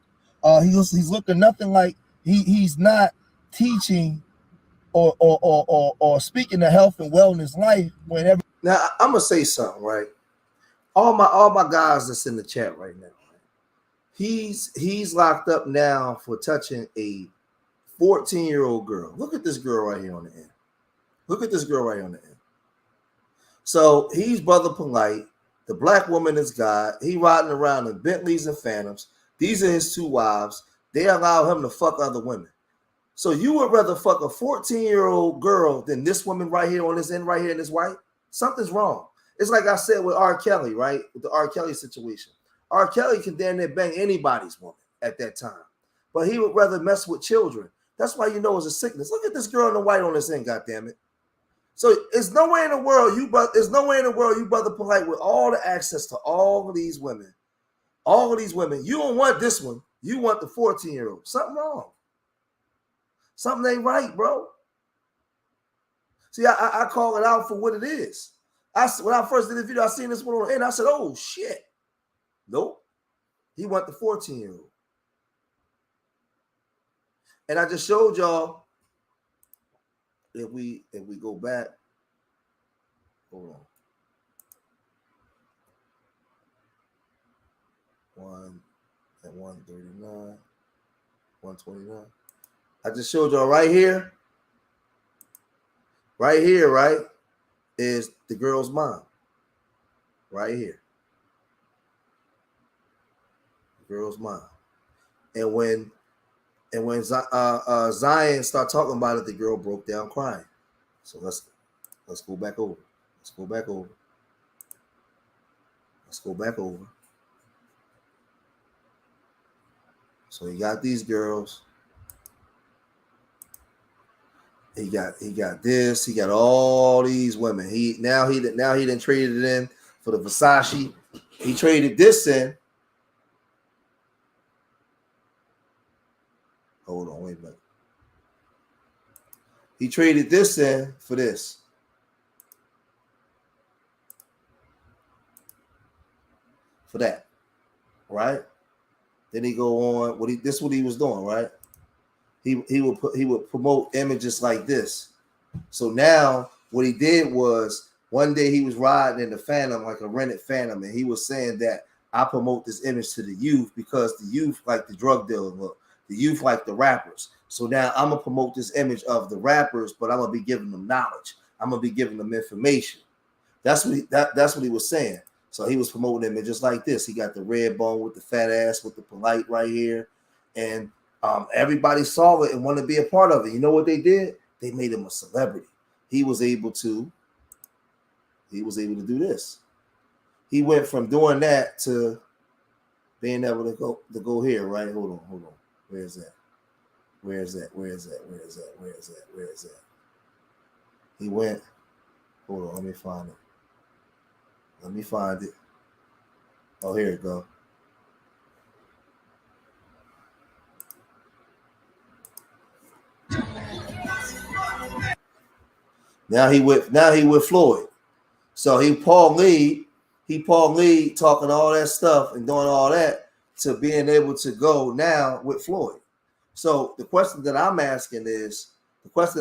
He's looking nothing like he's not teaching or speaking to health and wellness life. Whenever now, I'm gonna say something, right? All my guys that's in the chat right now. He's locked up now for touching a 14-year-old girl. Look at this girl right here on the end. Look at this girl right on the end. So he's Brother Polight. The black woman is God. He riding around in Bentleys and Phantoms. These are his 2 wives. They allow him to fuck other women. So you would rather fuck a 14-year-old girl than this woman right here on this end right here and this white? Something's wrong. It's like I said with R. Kelly, right? With the R. Kelly situation. R. Kelly can damn near bang anybody's woman at that time. But he would rather mess with children. That's why you know it's a sickness. Look at this girl in the white on this end, goddammit. So it's no way in the world you brother Polight with all the access to all of these women. All of these women. You don't want this one. You want the 14-year-old. Something wrong. Something ain't right, bro. See, I call it out for what it is. When I first did the video, I seen this one on the end. I said, oh, shit. Nope. He want the 14-year-old. And I just showed y'all, if we go back, hold on. 139, 129. I just showed y'all right here. Right here, right, is the girl's mom. Right here. The girl's mom. And when Zion started talking about it, the girl broke down crying. So let's go back over. Let's go back over. Let's go back over. So he got these girls. He got this. He got all these women. He done traded it in for the Versace. He traded this in. Hold on, wait a minute. He traded this in for this. For that, right? Then he go on. This is what he was doing, right? He would promote images like this. So now what he did was one day he was riding in the Phantom, like a rented Phantom, and he was saying that I promote this image to the youth because the youth like the drug dealer look. The youth like the rappers. So now I'm gonna promote this image of the rappers, but I'm gonna be giving them knowledge. I'm gonna be giving them information. That's what he was saying. So he was promoting images like this. He got the red bone with the fat ass with the Polight right here, and everybody saw it and wanted to be a part of it. You know what they did? They made him a celebrity. He was able to do this. He went from doing that to being able to go here, right? Hold on. Where is that? He went. Hold on, let me find it. Oh, here it go. Now he with Floyd. So he Paul Lee talking all that stuff and doing all that to being able to go now with Floyd. So the question that I'm asking is, what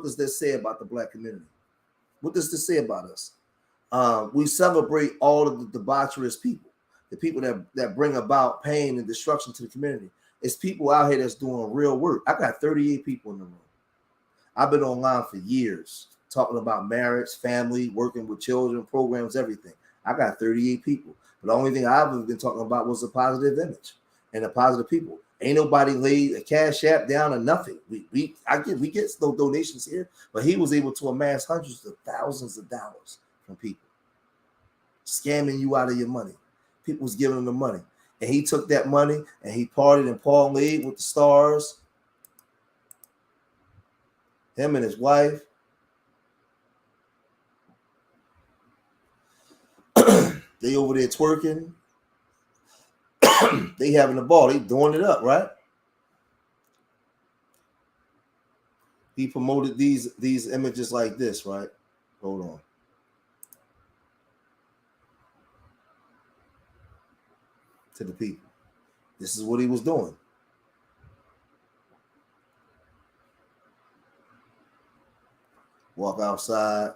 does this say about the black community? What does this say about us? We celebrate all of the debaucherous people, the people that bring about pain and destruction to the community. It's people out here that's doing real work. I got 38 people in the room. I've been online for years talking about marriage, family, working with children, programs, everything. I got 38 people. But the only thing I've been talking about was a positive image and a positive people. Ain't nobody laid a cash app down or nothing. We get no donations here, but he was able to amass hundreds of thousands of dollars from people, scamming you out of your money. People was giving him the money, and he took that money and he partied in Paul Lee with the stars. Him and his wife. They over there twerking. They having a ball. They doing it up, right? He promoted these images like this, right? Hold on. To the people. This is what he was doing. Walk outside.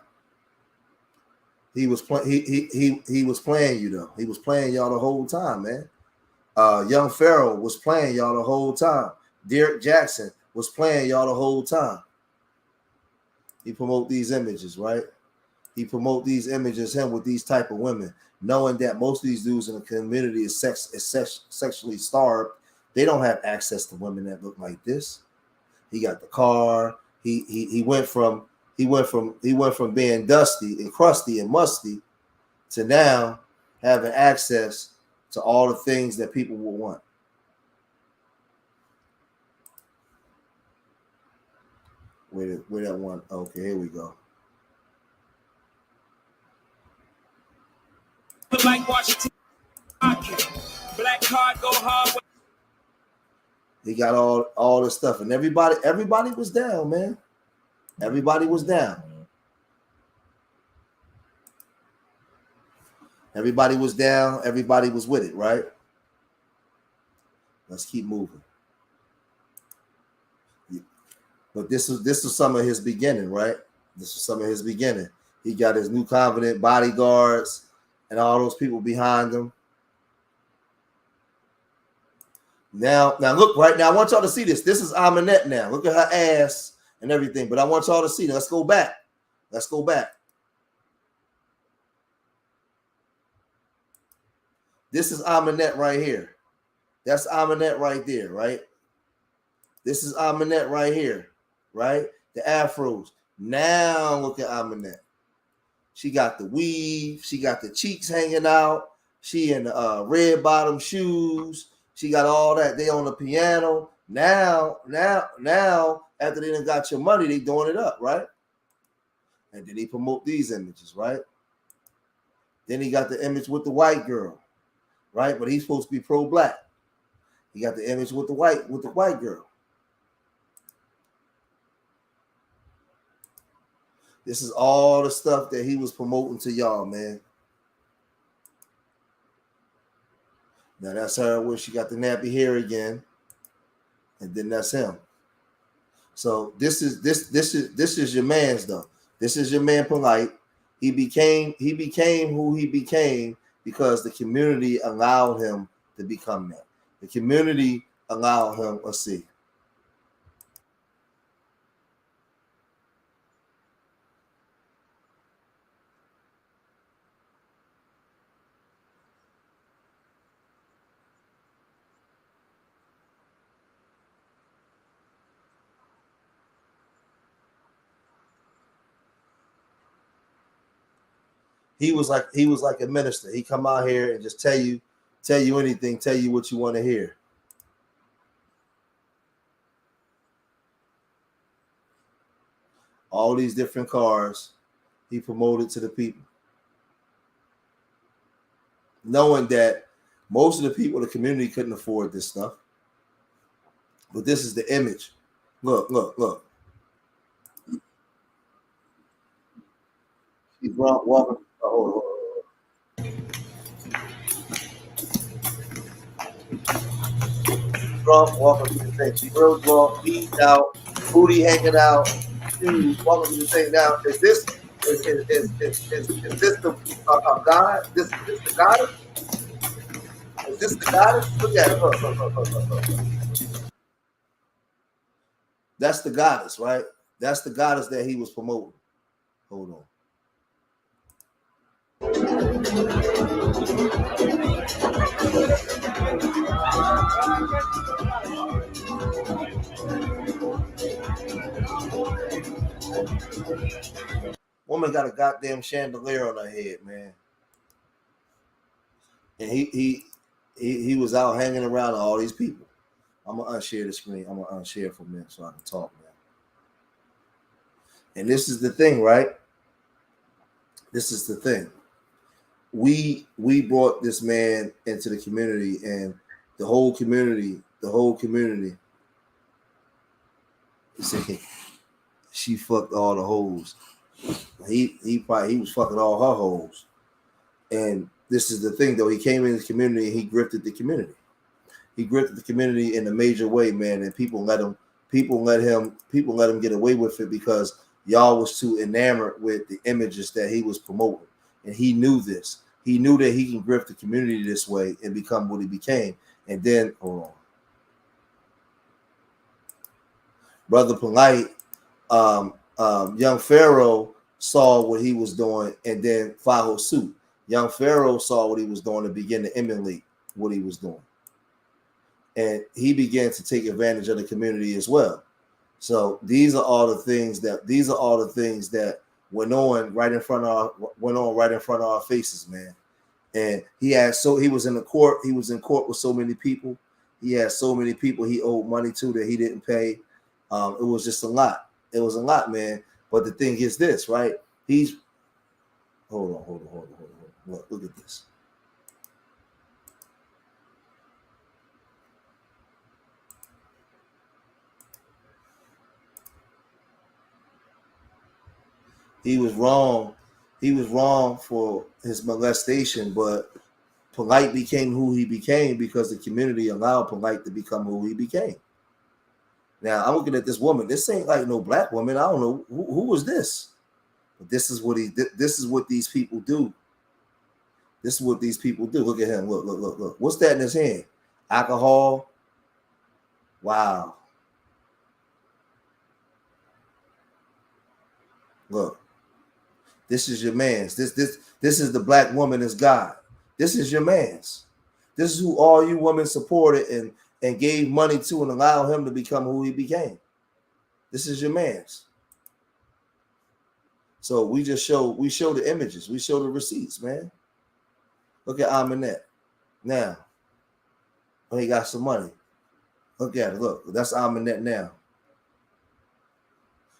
He was playing you though. He was playing y'all the whole time, man. Young Pharaoh was playing y'all the whole time. Derek Jackson was playing y'all the whole time. He promote these images, right? He promote these images, him with these type of women. knowing that most of these dudes in the community is sexually starved. They don't have access to women that look like this. He got the car. He went from being dusty and crusty and musty to now having access to all the things that people will want. Where that one? Okay, here we go.
Like Washington, black card go hard.
He got all this stuff, and everybody was down, man. Everybody was down. Everybody was down. Everybody was with it, right? Let's keep moving. But this was some of his beginning, right? This was some of his beginning. He got his new confident bodyguards and all those people behind him. Now look, right now, I want y'all to see this. This is Aminette now. Look at her ass and everything. But I want y'all to see. Let's go back. Let's go back. This is Aminette right here. That's Aminette right there, right? This is Aminette right here, right? The afros. Now look at Aminette. She got the weave. She got the cheeks hanging out. She in the red bottom shoes. She got all that. They on the piano. Now, after they done got your money, they doing it up, right? And then he promote these images, right? Then he got the image with the white girl, right? But he's supposed to be pro-black. He got the image with the white girl. This is all the stuff that he was promoting to y'all, man. Now that's her where she got the nappy hair again, and then that's him. So this is your man's though. This is your man Polight. He became who he became because the community allowed him to become that. The community allowed him. Let's see. He was like a minister. He come out here and just tell you anything, tell you what you want to hear. All these different cars he promoted to the people, knowing that most of the people in the community couldn't afford this stuff. But this is the image. Look. He's walking. Drunk, walking to the thing. She real drunk, beat out, booty hanging out, shoes, walking to the thing. Now, is this the God? This the goddess? Is this the goddess? Look at it. Look. That's the goddess, right? That's the goddess that he was promoting. Hold on. Woman got a goddamn chandelier on her head, man. And he was out hanging around all these people. I'm gonna unshare the screen. I'm gonna unshare for a minute so I can talk, man. And this is the thing, right? This is the thing. We brought this man into the community, and the whole community. He said she fucked all the hoes. He was fucking all her hoes. And this is the thing, though. He came in the community and he grifted the community. He grifted the community in a major way, man. And people let him get away with it because y'all was too enamored with the images that he was promoting. And he knew this. He knew that he can grift the community this way and become what he became. And then, hold on. Brother Polight, young Pharaoh saw what he was doing and then followed suit. Young Pharaoh saw what he was doing and began to emulate what he was doing. And he began to take advantage of the community as well. So these are all the things that went on right in front of our faces, man. And he was in court with so many people. He had so many people he owed money to that he didn't pay. It was just a lot. It was a lot, man. But the thing is this, right? Hold on. Look at this. He was wrong. He was wrong for his molestation, but Polight became who he became because the community allowed Polight to become who he became. Now I'm looking at this woman. This ain't like no black woman. I don't know who was this, but this is what these people do. This is what these people do. Look at him. Look. What's that in his hand? Alcohol. Wow. Look. This is your man's. This is the black woman as God. This is your man's. This is who all you women supported and gave money to and allowed him to become who he became. This is your man's. So we show the images. We show the receipts, man. Look at Aminette. Now, he got some money. Look at it. Look, that's Aminette now.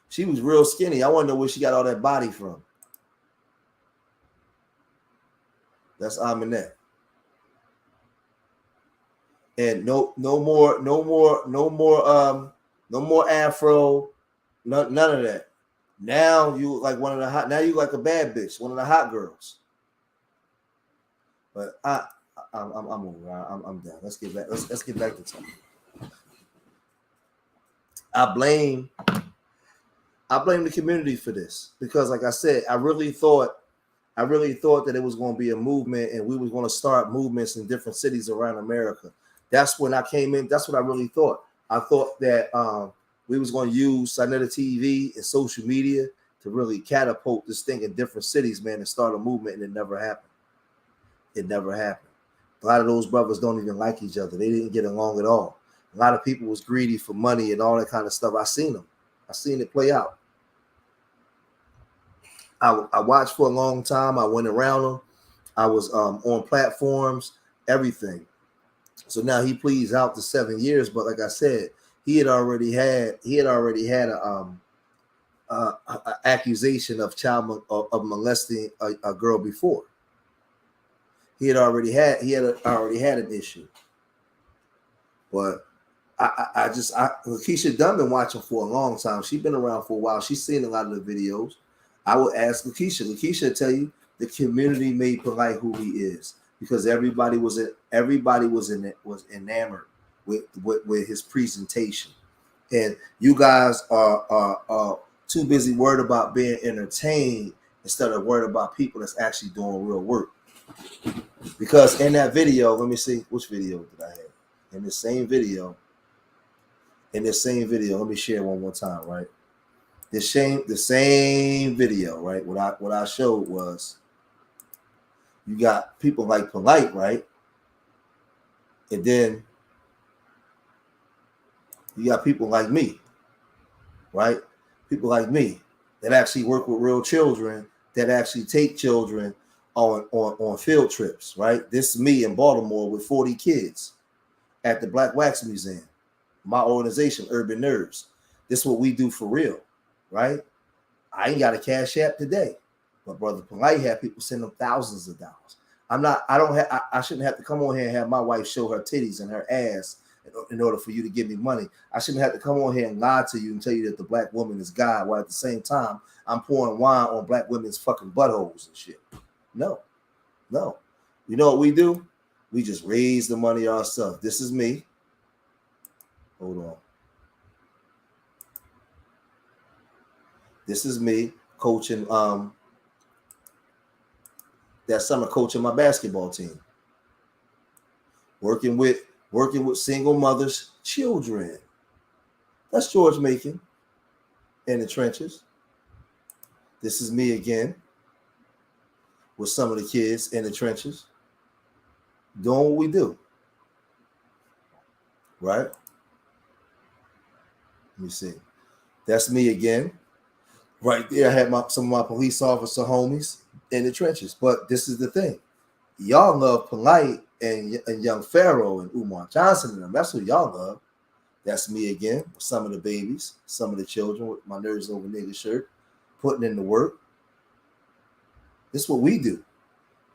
She was real skinny. I wonder where she got all that body from. That's Aminette. And no more afro, none of that. Now you like you like a bad bitch, one of the hot girls. But I'm over. I'm done. Let's get back. Let's get back to talking. I blame the community for this because, like I said, I really thought that it was going to be a movement and we was going to start movements in different cities around America. That's when I came in. That's what I really thought. I thought that we was going to use Sinetta TV and social media to really catapult this thing in different cities, man, and start a movement, and it never happened. It never happened. A lot of those brothers don't even like each other. They didn't get along at all. A lot of people was greedy for money and all that kind of stuff. I seen them. I seen it play out. I watched for a long time. I went around them. I was on platforms, everything. So now he pleads out to 7 years, but like I said, he had already had a accusation of molesting a girl before. He had already had an issue. But Lakeisha Dunn been watching for a long time. She's been around for a while. She's seen a lot of the videos. I would ask Lakeisha. Lakeisha will tell you the community made Polight who he is because everybody was enamored with his presentation, and you guys are too busy worried about being entertained instead of worried about people that's actually doing real work. Because in that video, let me see which video did I have. In the same video, let me share one more time, right? The same video, right? What I showed was you got people like Polight, right? And then you got people like me, right? People like me that actually work with real children, that actually take children on field trips, right? This is me in Baltimore with 40 kids at the Black Wax Museum, my organization, Urban Nerves. This is what we do for real, right? I ain't got a Cash App today, but Brother Polight had people send them thousands of dollars. I shouldn't have to come on here and have my wife show her titties and her ass in order for you to give me money. I shouldn't have to come on here and lie to you and tell you that the black woman is God, while at the same time I'm pouring wine on black women's fucking buttholes and shit. No. You know what we do? We just raise the money ourselves. This is me. Hold on. This is me coaching that summer, coaching my basketball team. Working with single mothers, children. That's George Macon in the trenches. This is me again. with some of the kids in the trenches, doing what we do. Right? Let me see. That's me again. Right there, I had some of my police officer homies in the trenches. But this is the thing. Y'all love Polight and Young Pharaoh and Umar Johnson and them. That's who y'all love. That's me again, with some of the babies, some of the children with my nerves over nigga shirt, putting in the work. This is what we do.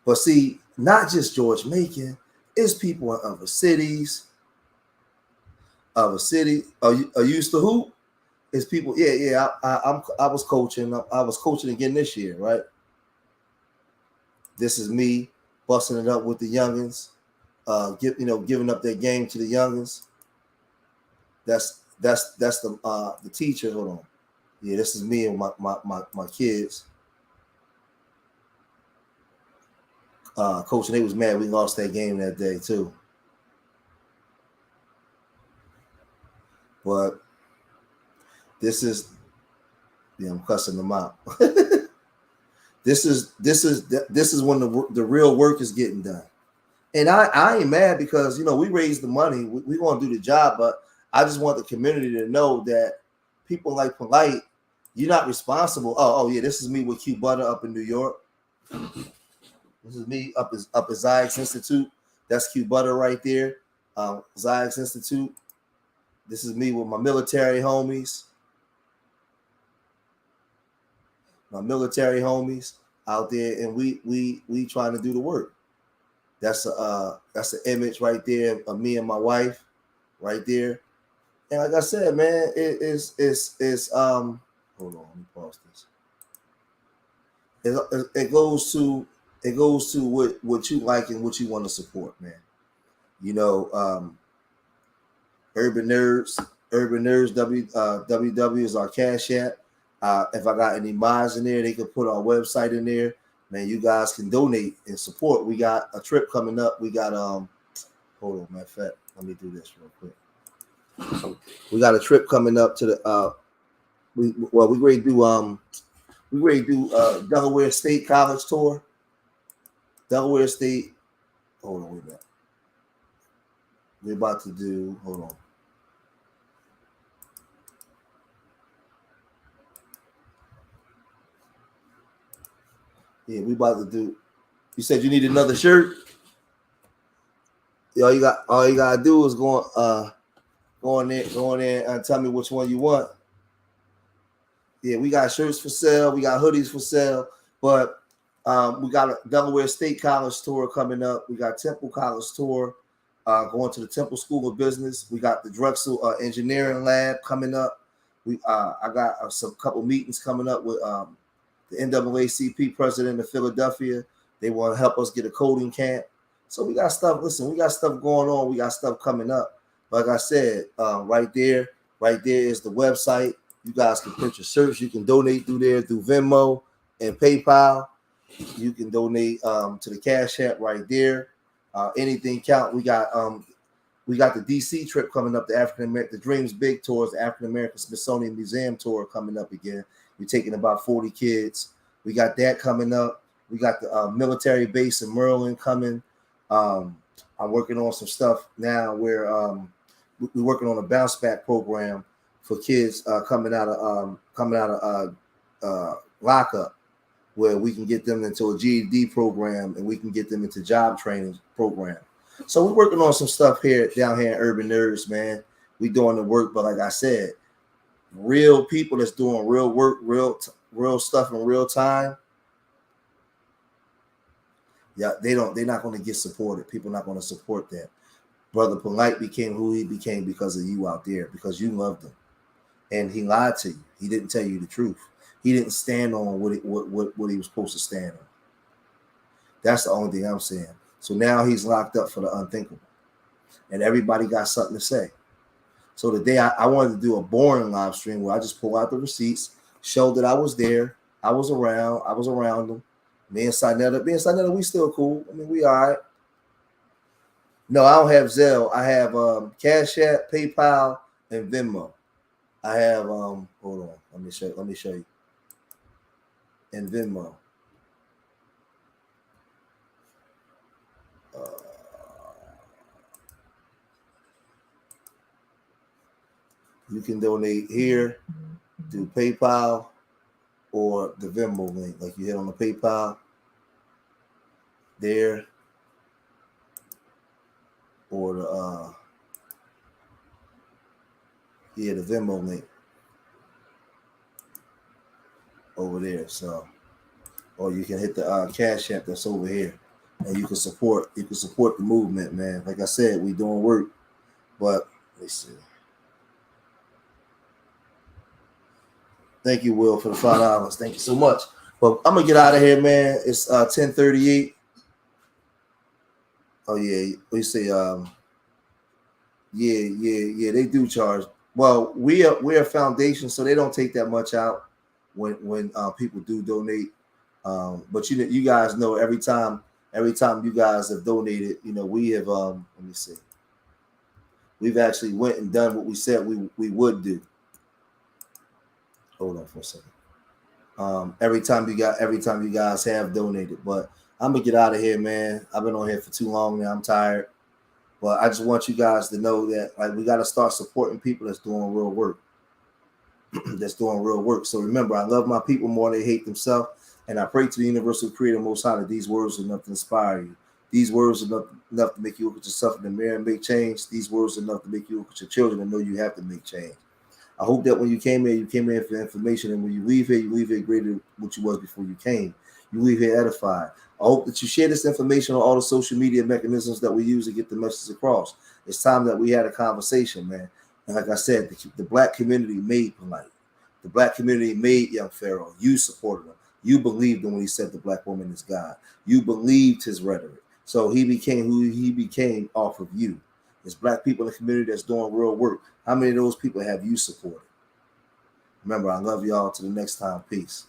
But see, not just George Macon, it's people in other cities. Other city. Are you used to hoop? It's people. Yeah. I was coaching. I was coaching again this year, right? This is me busting it up with the youngins. Giving up their game to the youngins. That's the teacher. Hold on. Yeah, this is me and my kids. Coaching, they was mad we lost that game that day too. But this is, I'm cussing them out. This is when the real work is getting done. And I ain't mad because we raised the money. We want to do the job, but I just want the community to know that people like Polight, you're not responsible. Oh yeah, this is me with Q Butter up in New York. This is me up at Zayek's Institute. That's Q Butter right there. Zayek's Institute. This is me with my military homies. My military homies out there, and we trying to do the work. That's an image right there of me and my wife, right there. And like I said, man, it's hold on, let me pause this. It goes to what you like and what you want to support, man. Urban Nerds, WW is our Cash App. If I got any mods in there, they can put our website in there. Man, you guys can donate and support. We got a trip coming up. We got hold on, matter of fact, let me do this real quick. We got a trip coming up to the we ready to do Delaware State College tour. Delaware State. Hold on, wait a minute. We're about to do. Hold on. Yeah, we about to do. You said you need another shirt. All you gotta do is go in there and tell me which one you want. Yeah, we got shirts for sale. We got hoodies for sale. But we got a Delaware State College tour coming up. We got Temple College tour going to the Temple School of Business. We got the Drexel Engineering Lab coming up. I got some couple meetings coming up with the NAACP president of Philadelphia. They want to help us get a coding camp. So we got stuff. Listen, we got stuff going on. We got stuff coming up. Like I said, right there is the website. You guys can purchase shirts. You can donate through there through Venmo and PayPal. You can donate to the Cash App right there. Anything count. We got the DC trip coming up. The Dreams Big Tours, the African American Smithsonian Museum tour coming up again. We're taking about 40 kids. We got that coming up. We got the military base in Maryland coming. I'm working on some stuff now where we're working on a bounce back program for kids coming out of lockup, where we can get them into a GED program and we can get them into job training program. So we're working on some stuff down here in Urban Nerds, man. We doing the work, but like I said, real people that's doing real work, real stuff in real time. Yeah, they're not going to get supported. People are not going to support that. Brother Polight became who he became because of you out there, because you loved him, and he lied to you. He didn't tell you the truth. He didn't stand on what he was supposed to stand on. That's the only thing I'm saying. So now he's locked up for the unthinkable, and everybody got something to say. So today I wanted to do a boring live stream where I just pull out the receipts, show that I was there, I was around them. Me and Sinetta, we still cool. I mean, we all right. No, I don't have Zelle. I have Cash App, PayPal, and Venmo. I have hold on, let me show you. And Venmo. You can donate here through PayPal or the Venmo link. Like you hit on the PayPal there, or the Venmo link over there. So, or you can hit the Cash App that's over here, and you can support the movement, man. Like I said, we doing work, but let's see. Thank you, Will, for the $5. Thank you so much. But I'm gonna get out of here, man. It's 10:38. Oh yeah, we say yeah. They do charge. Well, we're a foundation, so they don't take that much out when people do donate. But you guys know every time you guys have donated, we have let me see. We've actually went and done what we said we would do. Hold on for a second. Every time you guys have donated, but I'm gonna get out of here, man. I've been on here for too long now. I'm tired, but I just want you guys to know that we got to start supporting people that's doing real work. So remember, I love my people more than they hate themselves, and I pray to the universal creator Most High that these words are enough to inspire you. These words are enough to make you look at yourself in the mirror and make change. These words are enough to make you look at your children and know you have to make change. I hope that when you came here for information, and when you leave here greater than what you was before you came. You leave here edified. I hope that you share this information on all the social media mechanisms that we use to get the message across. It's time that we had a conversation, man. And like I said, the black community made Polight. The black community made young Pharaoh. You supported him. You believed him when he said the black woman is God. You believed his rhetoric. So he became who he became off of you. There's black people in the community that's doing real work. How many of those people have you supported? Remember, I love y'all. Till the next time. Peace.